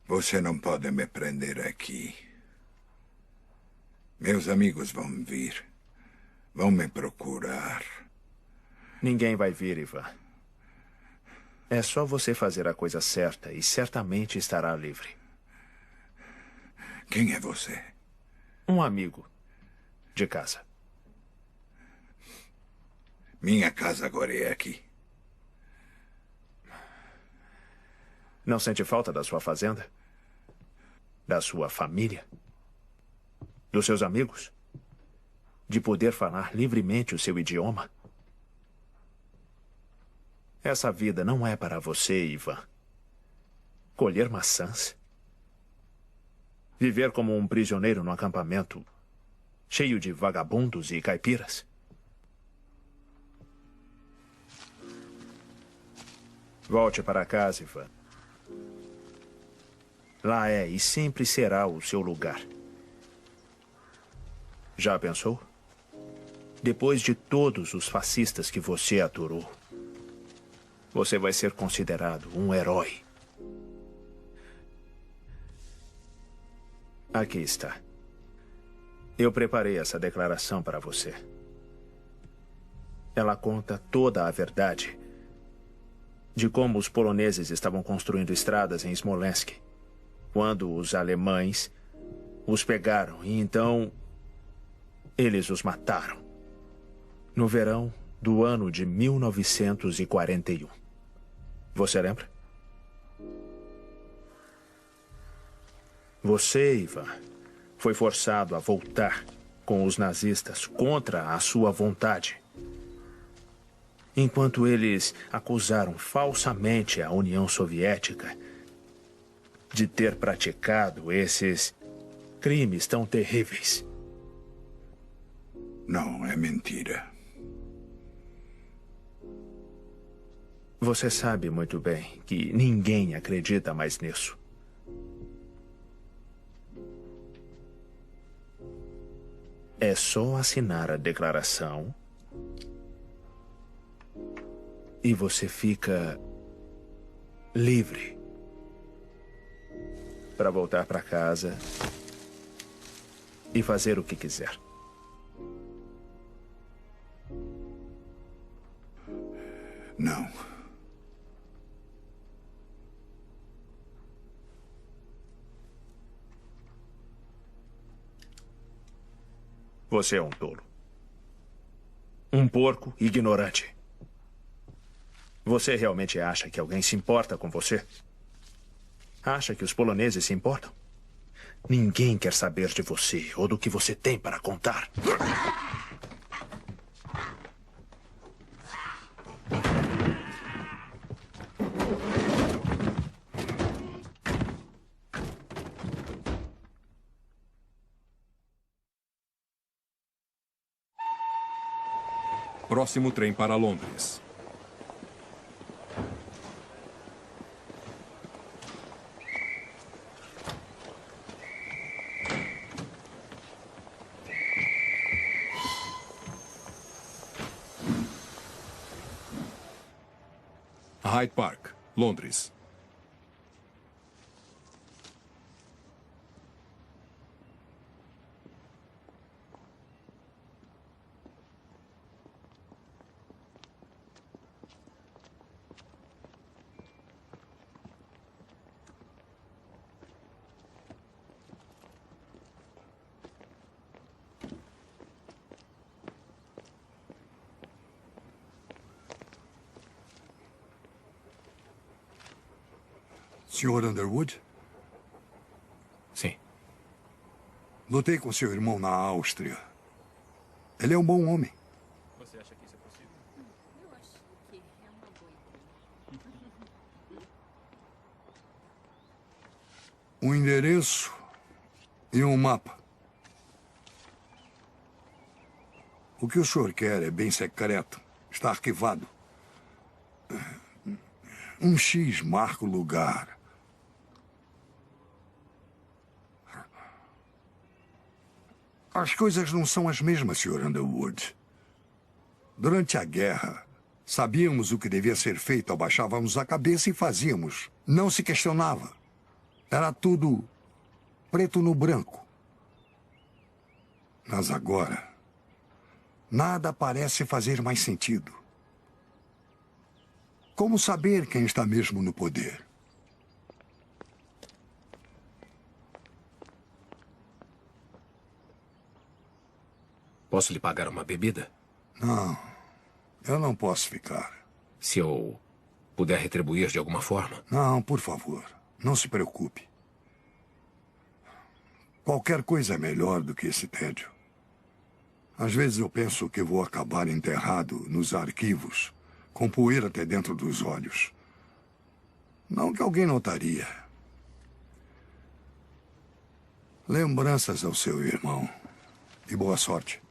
Você não pode me prender aqui. Meus amigos vão vir. Vão me procurar. Ninguém vai vir, Ivan. É só você fazer a coisa certa e certamente estará livre. Quem é você? Um amigo. De casa. Minha casa agora é aqui. Não sente falta da sua fazenda? Da sua família? Dos seus amigos? De poder falar livremente o seu idioma? Essa vida não é para você, Ivan. Colher maçãs? Viver como um prisioneiro no acampamento cheio de vagabundos e caipiras? Volte para casa, Ivan. Lá é e sempre será o seu lugar. Já pensou? Depois de todos os fascistas que você aturou, você vai ser considerado um herói. Aqui está. Eu preparei essa declaração para você. Ela conta toda a verdade de como os poloneses estavam construindo estradas em Smolensk, quando os alemães os pegaram e então eles os mataram. No verão do ano de 1941. Você lembra? Você, Ivan, foi forçado a voltar com os nazistas contra a sua vontade. Enquanto eles acusaram falsamente a União Soviética de ter praticado esses crimes tão terríveis. Não, é mentira. Você sabe muito bem que ninguém acredita mais nisso. É só assinar a declaração e você fica livre para voltar para casa e fazer o que quiser. Não. Você é um tolo. Um porco ignorante. Você realmente acha que alguém se importa com você? Acha que os poloneses se importam? Ninguém quer saber de você ou do que você tem para contar. Próximo trem para Londres. Hyde Park, Londres. Sr. Underwood? Sim. Lutei com seu irmão na Áustria. Ele é um bom homem. Você acha que isso é possível? Eu acho que é uma boa ideia. Um endereço e um mapa. O que o senhor quer é bem secreto. Está arquivado. Um X marca o lugar. As coisas não são as mesmas, Sr. Underwood. Durante a guerra, sabíamos o que devia ser feito, abaixávamos a cabeça e fazíamos. Não se questionava. Era tudo preto no branco. Mas agora, nada parece fazer mais sentido. Como saber quem está mesmo no poder? Posso lhe pagar uma bebida? Não, eu não posso ficar. Se eu puder retribuir de alguma forma? Não, por favor, não se preocupe. Qualquer coisa é melhor do que esse tédio. Às vezes eu penso que vou acabar enterrado nos arquivos, com poeira até dentro dos olhos. Não que alguém notaria. Lembranças ao seu irmão. E boa sorte.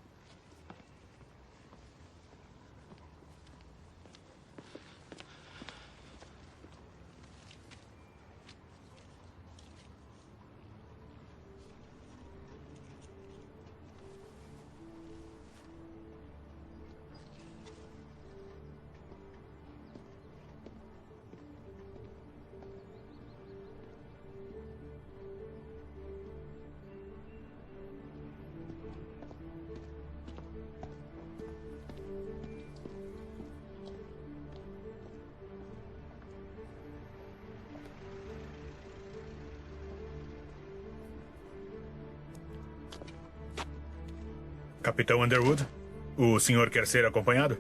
Capitão Underwood, o senhor quer ser acompanhado?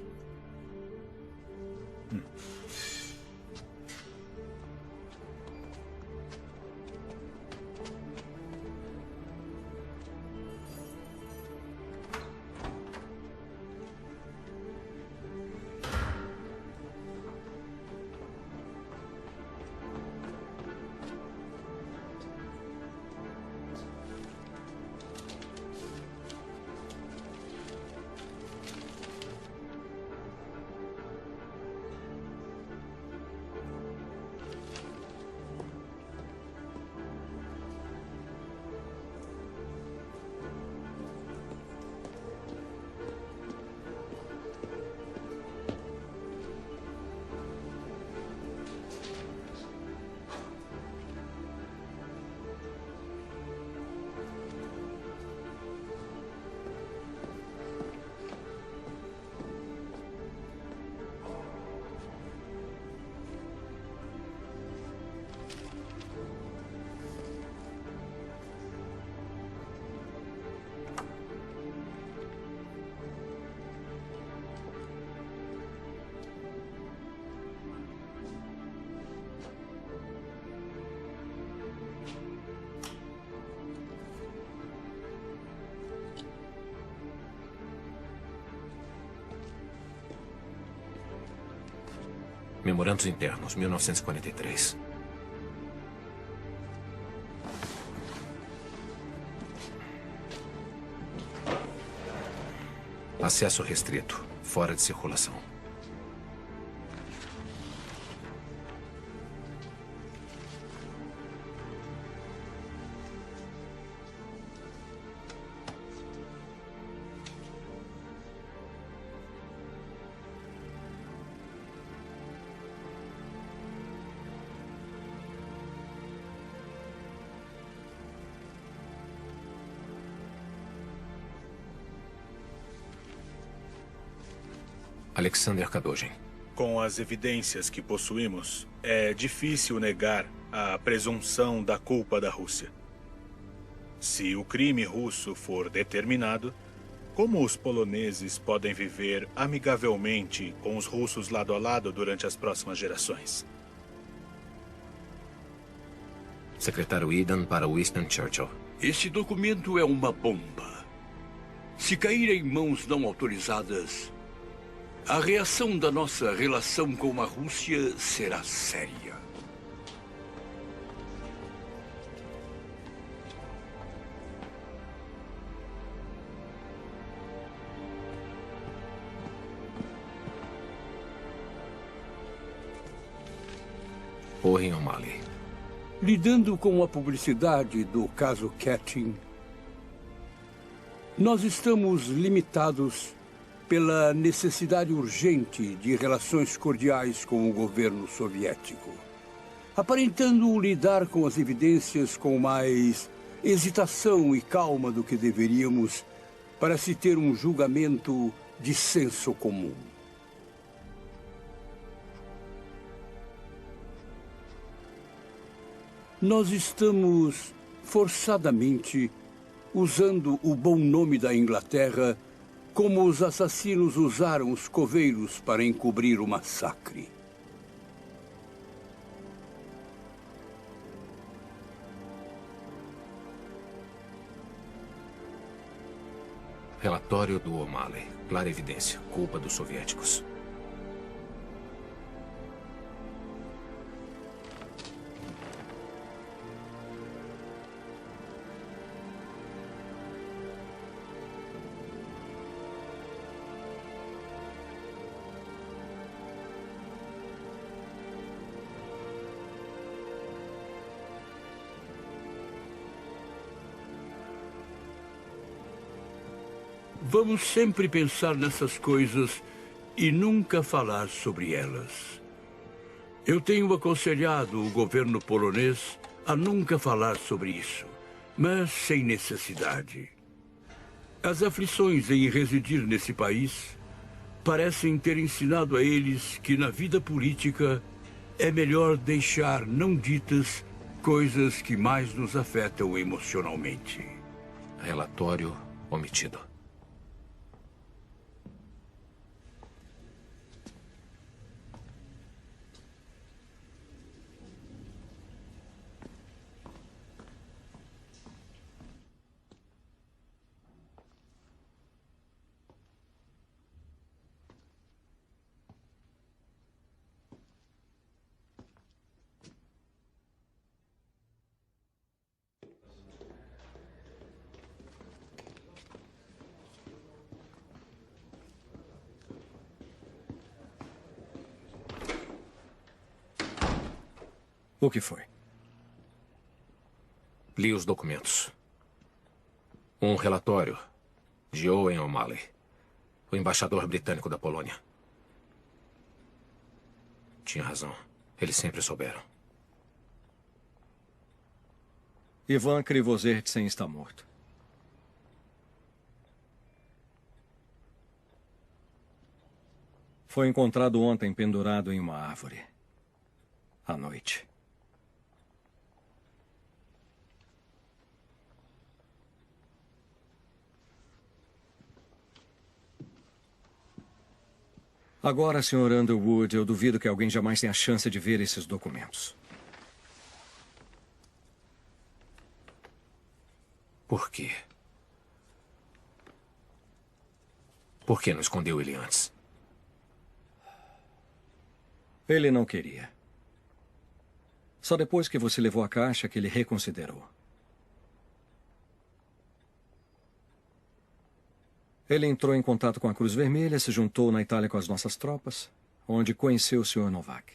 Memorandos internos, 1943. Acesso restrito, fora de circulação. Alexander Kadojin. Com as evidências que possuímos, é difícil negar a presunção da culpa da Rússia. Se o crime russo for determinado, como os poloneses podem viver amigavelmente com os russos lado a lado durante as próximas gerações? Secretário Eden para Winston Churchill. Esse documento é uma bomba. Se cair em mãos não autorizadas, a reação da nossa relação com a Rússia será séria. Owen O'Malley. Lidando com a publicidade do caso Katyn, nós estamos limitados pela necessidade urgente de relações cordiais com o governo soviético, aparentando lidar com as evidências com mais hesitação e calma do que deveríamos para se ter um julgamento de senso comum. Nós estamos forçadamente usando o bom nome da Inglaterra como os assassinos usaram os coveiros para encobrir o massacre. Relatório do O'Malley. Clara evidência. Culpa dos soviéticos. Vamos sempre pensar nessas coisas e nunca falar sobre elas. Eu tenho aconselhado o governo polonês a nunca falar sobre isso, mas sem necessidade. As aflições em residir nesse país parecem ter ensinado a eles que na vida política é melhor deixar não ditas coisas que mais nos afetam emocionalmente. Relatório omitido. O que foi? Li os documentos. Um relatório de Owen O'Malley, o embaixador britânico da Polônia. Tinha razão. Eles sempre souberam. Ivan Krivozertsen está morto. Foi encontrado ontem pendurado em uma árvore. À noite. Agora, Sr. Underwood, eu duvido que alguém jamais tenha a chance de ver esses documentos. Por quê? Por que não escondeu ele antes? Ele não queria. Só depois que você levou a caixa que ele reconsiderou. Ele entrou em contato com a Cruz Vermelha, se juntou na Itália com as nossas tropas, onde conheceu o Sr. Novak.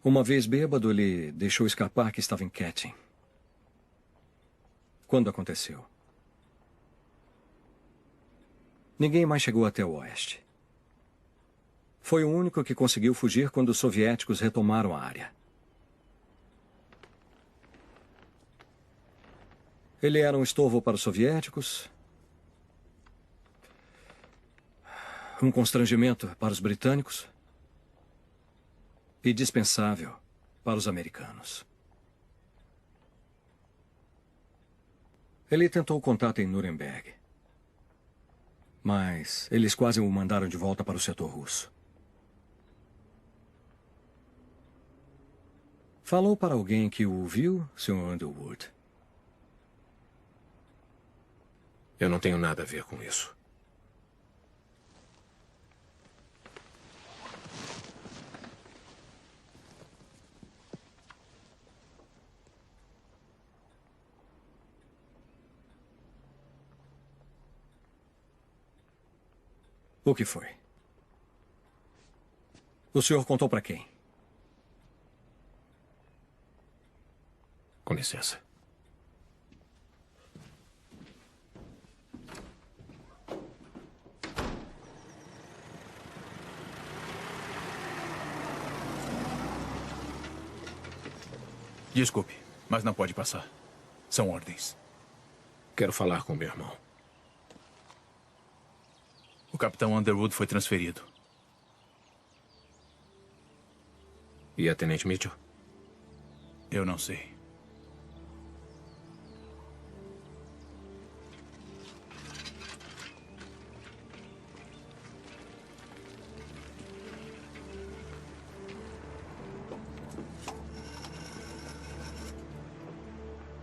Uma vez bêbado, ele deixou escapar que estava em Katyn. Quando aconteceu? Ninguém mais chegou até o oeste. Foi o único que conseguiu fugir quando os soviéticos retomaram a área. Ele era um estorvo para os soviéticos, um constrangimento para os britânicos e dispensável para os americanos. Ele tentou contato em Nuremberg, mas eles quase o mandaram de volta para o setor russo. Falou para alguém que o viu, Sr. Underwood? Eu não tenho nada a ver com isso. O que foi? O senhor contou para quem? Com licença. Desculpe, mas não pode passar. São ordens. Quero falar com meu irmão. O capitão Underwood foi transferido. E a Tenente Mitchell? Eu não sei.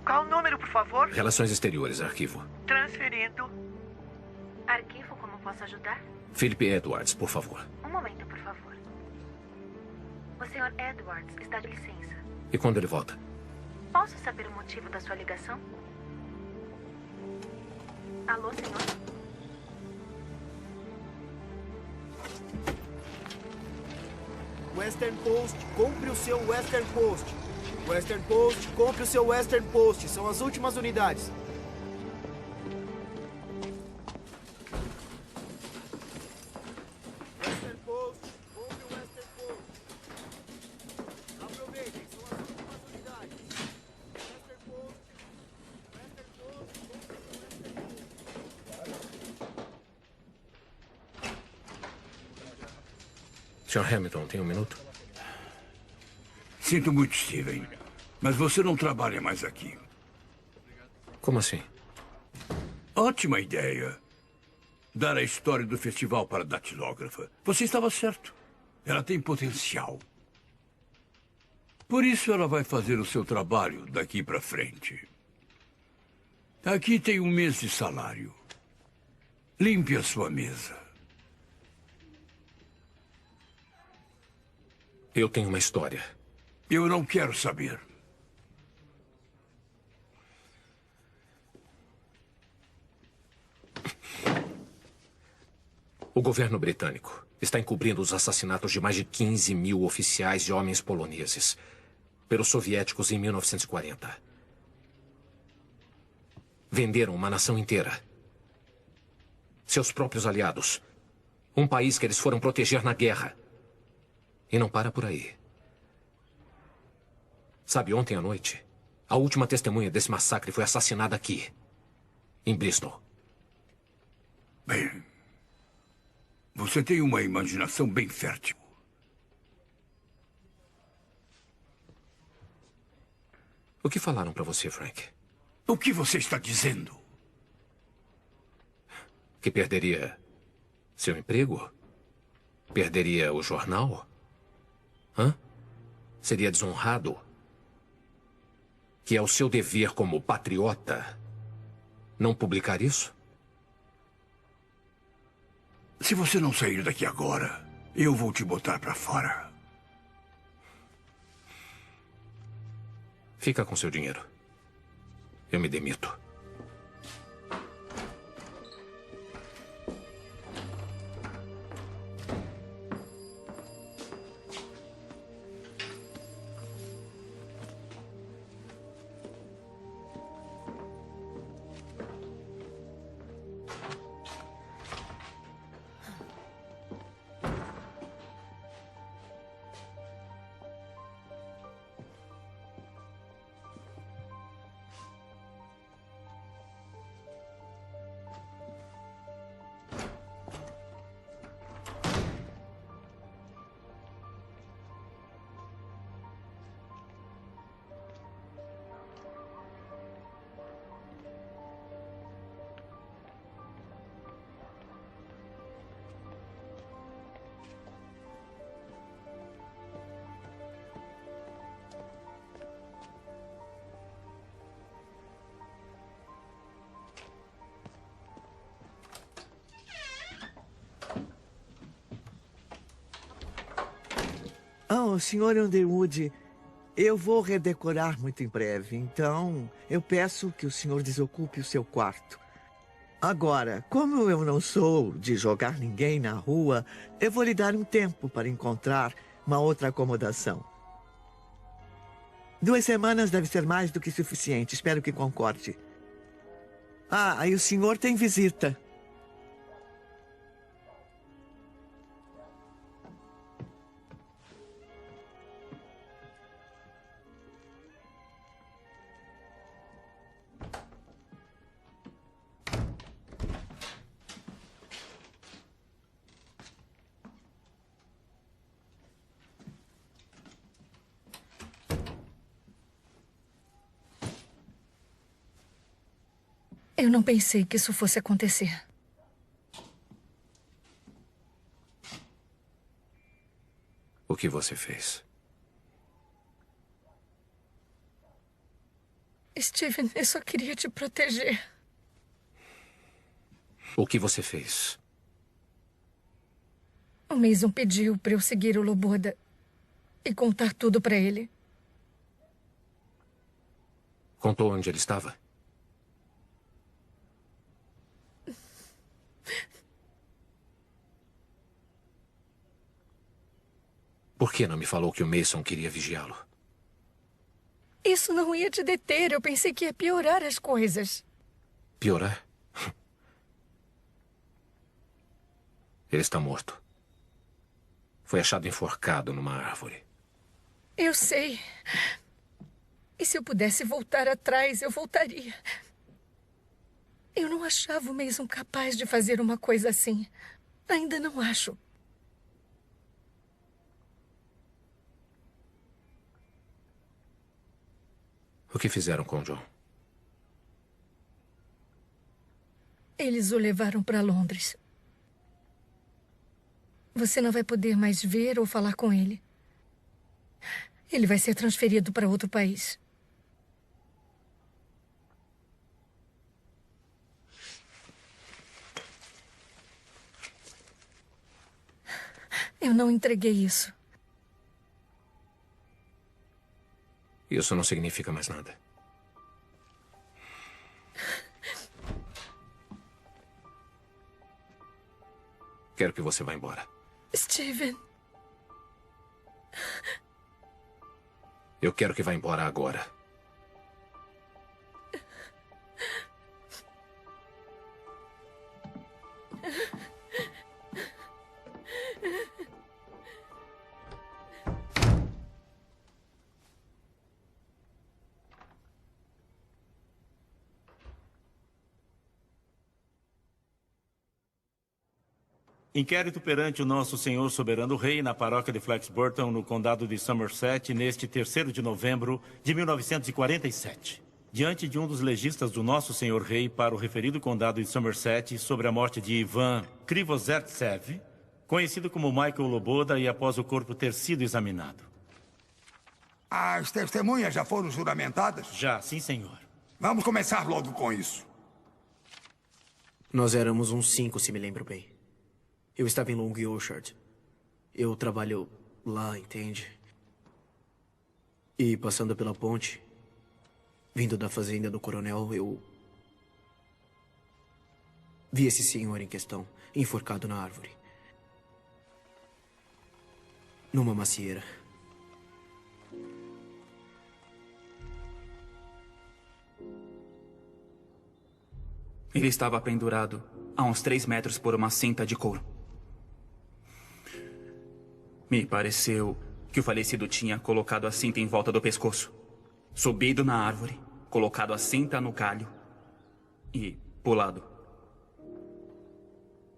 Qual o número, por favor? Relações Exteriores, arquivo. Transferindo. Arquivo, como posso ajudar? Philip Edwards, por favor. Um momento, por favor. O Sr. Edwards está de licença. E quando ele volta? Posso saber o motivo da sua ligação? Alô, senhor? Western Post, compre o seu Western Post. Western Post, compre o seu Western Post. São as últimas unidades. Western Post, compre o Western Post. Aproveitem, são as últimas unidades. Western Post, Western Post, compre o Western Post. Sr. Hamilton, tem um minuto? Sinto muito, Steven, mas você não trabalha mais aqui. Como assim? Ótima ideia. Dar a história do festival para a datilógrafa. Você estava certo. Ela tem potencial. Por isso ela vai fazer o seu trabalho daqui para frente. Aqui tem 1 mês de salário. Limpe a sua mesa. Eu tenho uma história. Eu não quero saber. O governo britânico está encobrindo os assassinatos de mais de 15 mil oficiais e homens poloneses. pelos soviéticos em 1940. Venderam uma nação inteira. Seus próprios aliados. Um país que eles foram proteger na guerra. E não para por aí. Sabe, ontem à noite, a última testemunha desse massacre foi assassinada aqui, em Bristol. Bem, você tem uma imaginação bem fértil. O que falaram pra você, Frank? O que você está dizendo? Que perderia seu emprego? Perderia o jornal? Hã? Seria desonrado? Que é o seu dever como patriota não publicar isso? Se você não sair daqui agora, eu vou te botar pra fora. Fica com seu dinheiro. Eu me demito. Oh, Sr. Underwood, eu vou redecorar muito em breve, então eu peço que o senhor desocupe o seu quarto. Agora, como eu não sou de jogar ninguém na rua, eu vou lhe dar um tempo para encontrar uma outra acomodação. 2 semanas deve ser mais do que suficiente, espero que concorde. Ah, e o senhor tem visita. Eu não pensei que isso fosse acontecer. O que você fez? Steven, eu só queria te proteger. O que você fez? O Mason pediu para eu seguir o Loboda e contar tudo para ele. Contou onde ele estava? Por que não me falou que o Mason queria vigiá-lo? Isso não ia te deter. Eu pensei que ia piorar as coisas. Piorar? Ele está morto. Foi achado enforcado numa árvore. Eu sei. E se eu pudesse voltar atrás, eu voltaria. Eu não achava o Mason capaz de fazer uma coisa assim. Ainda não acho. O que fizeram com o John? Eles o levaram para Londres. Você não vai poder mais ver ou falar com ele. Ele vai ser transferido para outro país. Eu não entreguei isso. Isso não significa mais nada. Quero que você vá embora. Steven. Eu quero que vá embora agora. Inquérito perante o nosso senhor soberano rei na paróquia de Flexburton, no condado de Somerset, neste 3º de novembro de 1947. Diante de um dos legistas do nosso senhor rei para o referido condado de Somerset sobre a morte de Ivan Krivozertsev, conhecido como Michael Loboda, e após o corpo ter sido examinado. As testemunhas já foram juramentadas? Já, sim, senhor. Vamos começar logo com isso. Nós éramos uns 5, se me lembro bem. Eu estava em Long Orchard. Eu trabalho lá, entende? E passando pela ponte, vindo da fazenda do coronel, eu vi esse senhor em questão, enforcado na árvore. Numa macieira. Ele estava pendurado a uns 3 metros por uma cinta de couro. Me pareceu que o falecido tinha colocado a cinta em volta do pescoço, subido na árvore, colocado a cinta no galho e pulado.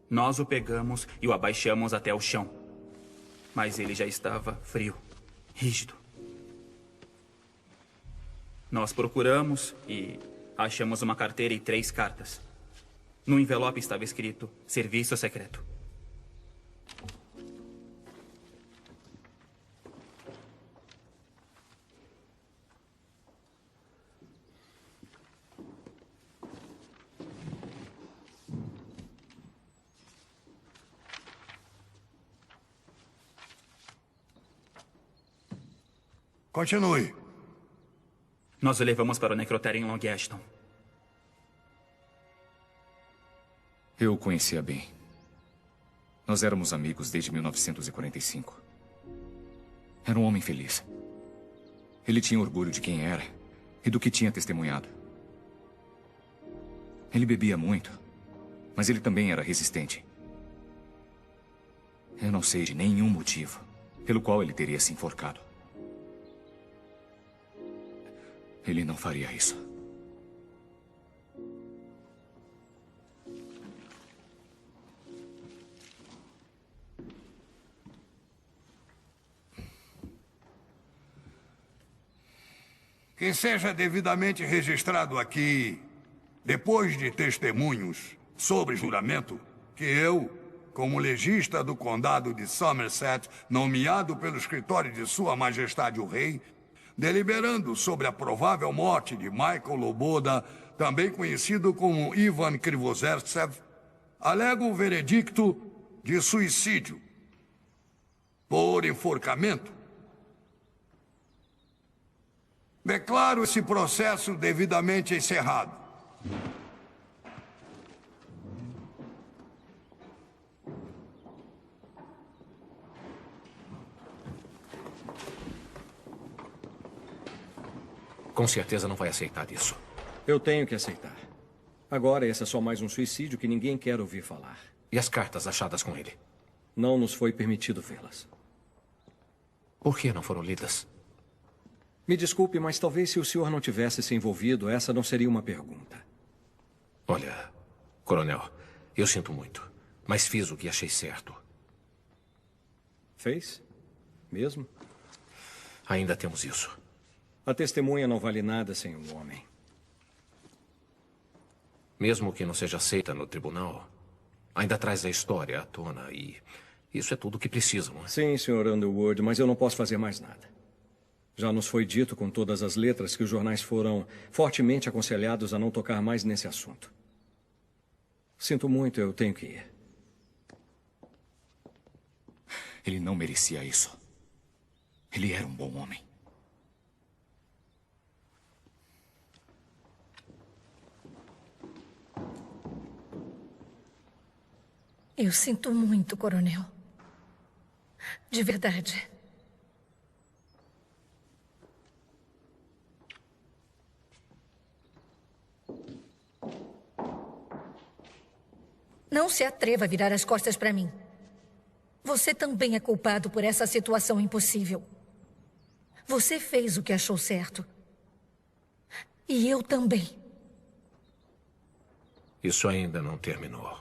Nós o pegamos e o abaixamos até o chão, mas ele já estava frio, rígido. Nós procuramos e achamos uma carteira e 3 cartas. No envelope estava escrito Serviço Secreto. Continue. Nós o levamos para o necrotério em Long Ashton. Eu o conhecia bem. Nós éramos amigos desde 1945. Era um homem feliz. Ele tinha orgulho de quem era e do que tinha testemunhado. Ele bebia muito, mas ele também era resistente. Eu não sei de nenhum motivo pelo qual ele teria se enforcado. Ele não faria isso. Que seja devidamente registrado aqui, depois de testemunhos sobre juramento, que eu, como legista do condado de Somerset, nomeado pelo escritório de Sua Majestade o Rei, deliberando sobre a provável morte de Michael Loboda, também conhecido como Ivan Krivozertsev, alego o veredicto de suicídio por enforcamento. Declaro esse processo devidamente encerrado. Com certeza não vai aceitar isso. Eu tenho que aceitar. Agora, esse é só mais um suicídio que ninguém quer ouvir falar. E as cartas achadas com ele? Não nos foi permitido vê-las. Por que não foram lidas? Me desculpe, mas talvez se o senhor não tivesse se envolvido, essa não seria uma pergunta. Olha, coronel, eu sinto muito, mas fiz o que achei certo. Fez? Mesmo? Ainda temos isso. A testemunha não vale nada sem um homem. Mesmo que não seja aceita no tribunal, ainda traz a história à tona e isso é tudo o que precisam. Não é? Sim, Sr. Underwood, mas eu não posso fazer mais nada. Já nos foi dito com todas as letras que os jornais foram fortemente aconselhados a não tocar mais nesse assunto. Sinto muito, eu tenho que ir. Ele não merecia isso. Ele era um bom homem. Eu sinto muito, coronel. De verdade. Não se atreva a virar as costas para mim. Você também é culpado por essa situação impossível. Você fez o que achou certo. E eu também. Isso ainda não terminou.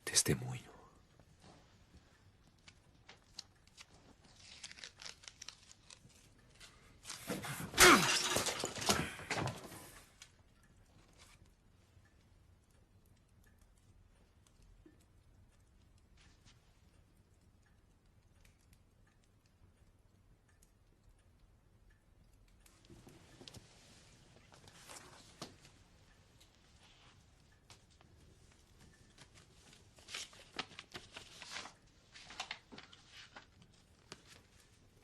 Testemunho.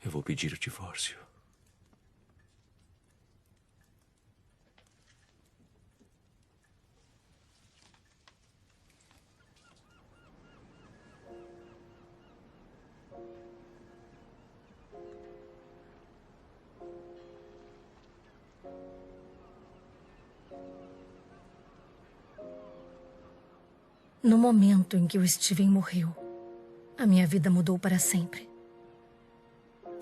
Eu vou pedir o divórcio. No momento em que o Steven morreu, a minha vida mudou para sempre.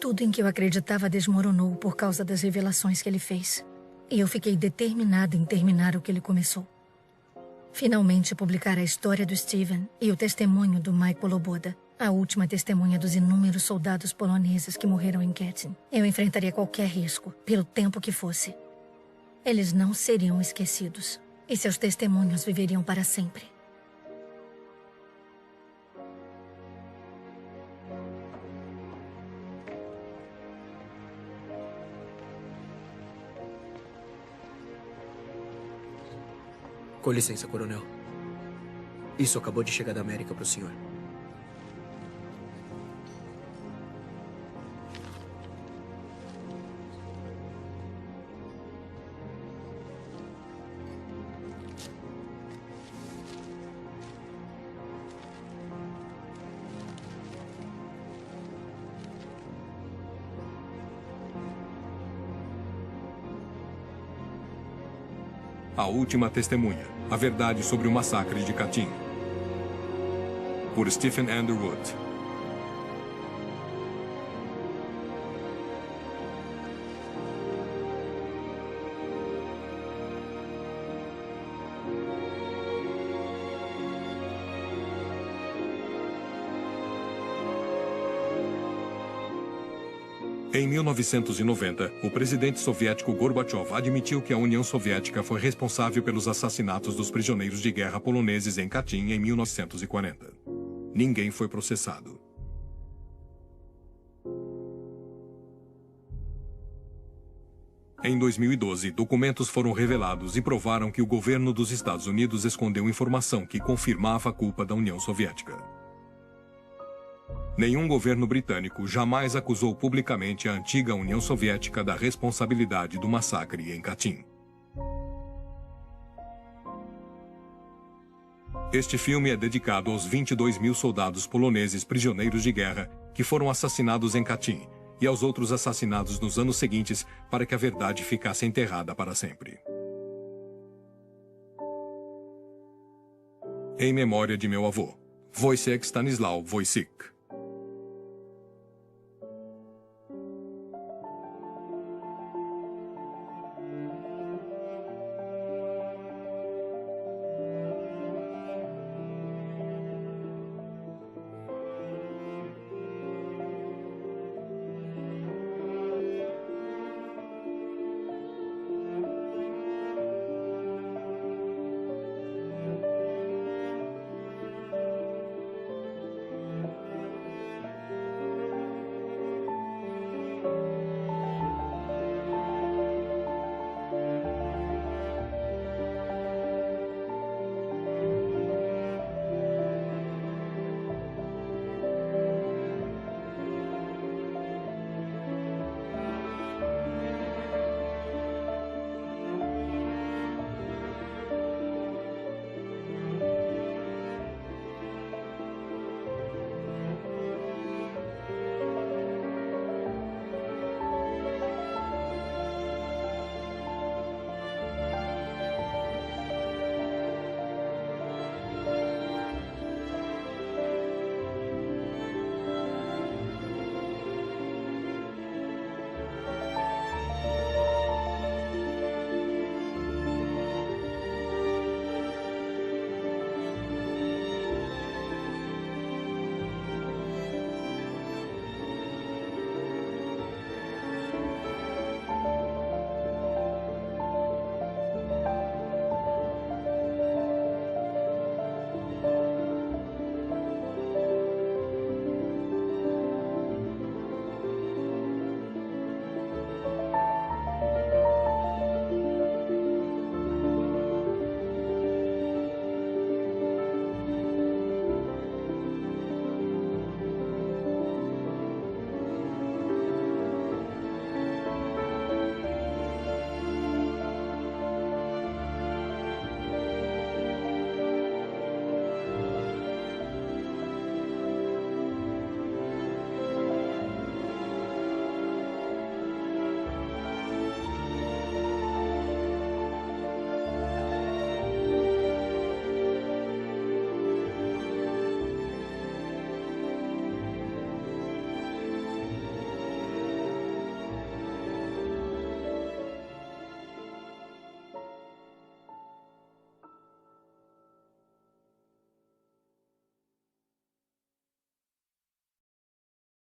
Tudo em que eu acreditava desmoronou por causa das revelações que ele fez. E eu fiquei determinada em terminar o que ele começou. Finalmente publicar a história do Steven e o testemunho do Mike Poloboda, a última testemunha dos inúmeros soldados poloneses que morreram em Katyn. Eu enfrentaria qualquer risco, pelo tempo que fosse. Eles não seriam esquecidos, e seus testemunhos viveriam para sempre. Com licença, coronel. Isso acabou de chegar da América para o senhor. A Última Testemunha, a verdade sobre o massacre de Katyn, por Stephen Underwood. Em 1990, o presidente soviético Gorbachev admitiu que a União Soviética foi responsável pelos assassinatos dos prisioneiros de guerra poloneses em Katyn em 1940. Ninguém foi processado. Em 2012, documentos foram revelados e provaram que o governo dos Estados Unidos escondeu informação que confirmava a culpa da União Soviética. Nenhum governo britânico jamais acusou publicamente a antiga União Soviética da responsabilidade do massacre em Katyn. Este filme é dedicado aos 22 mil soldados poloneses prisioneiros de guerra que foram assassinados em Katyn e aos outros assassinados nos anos seguintes para que a verdade ficasse enterrada para sempre. Em memória de meu avô, Wojciech Stanisław Wojcik.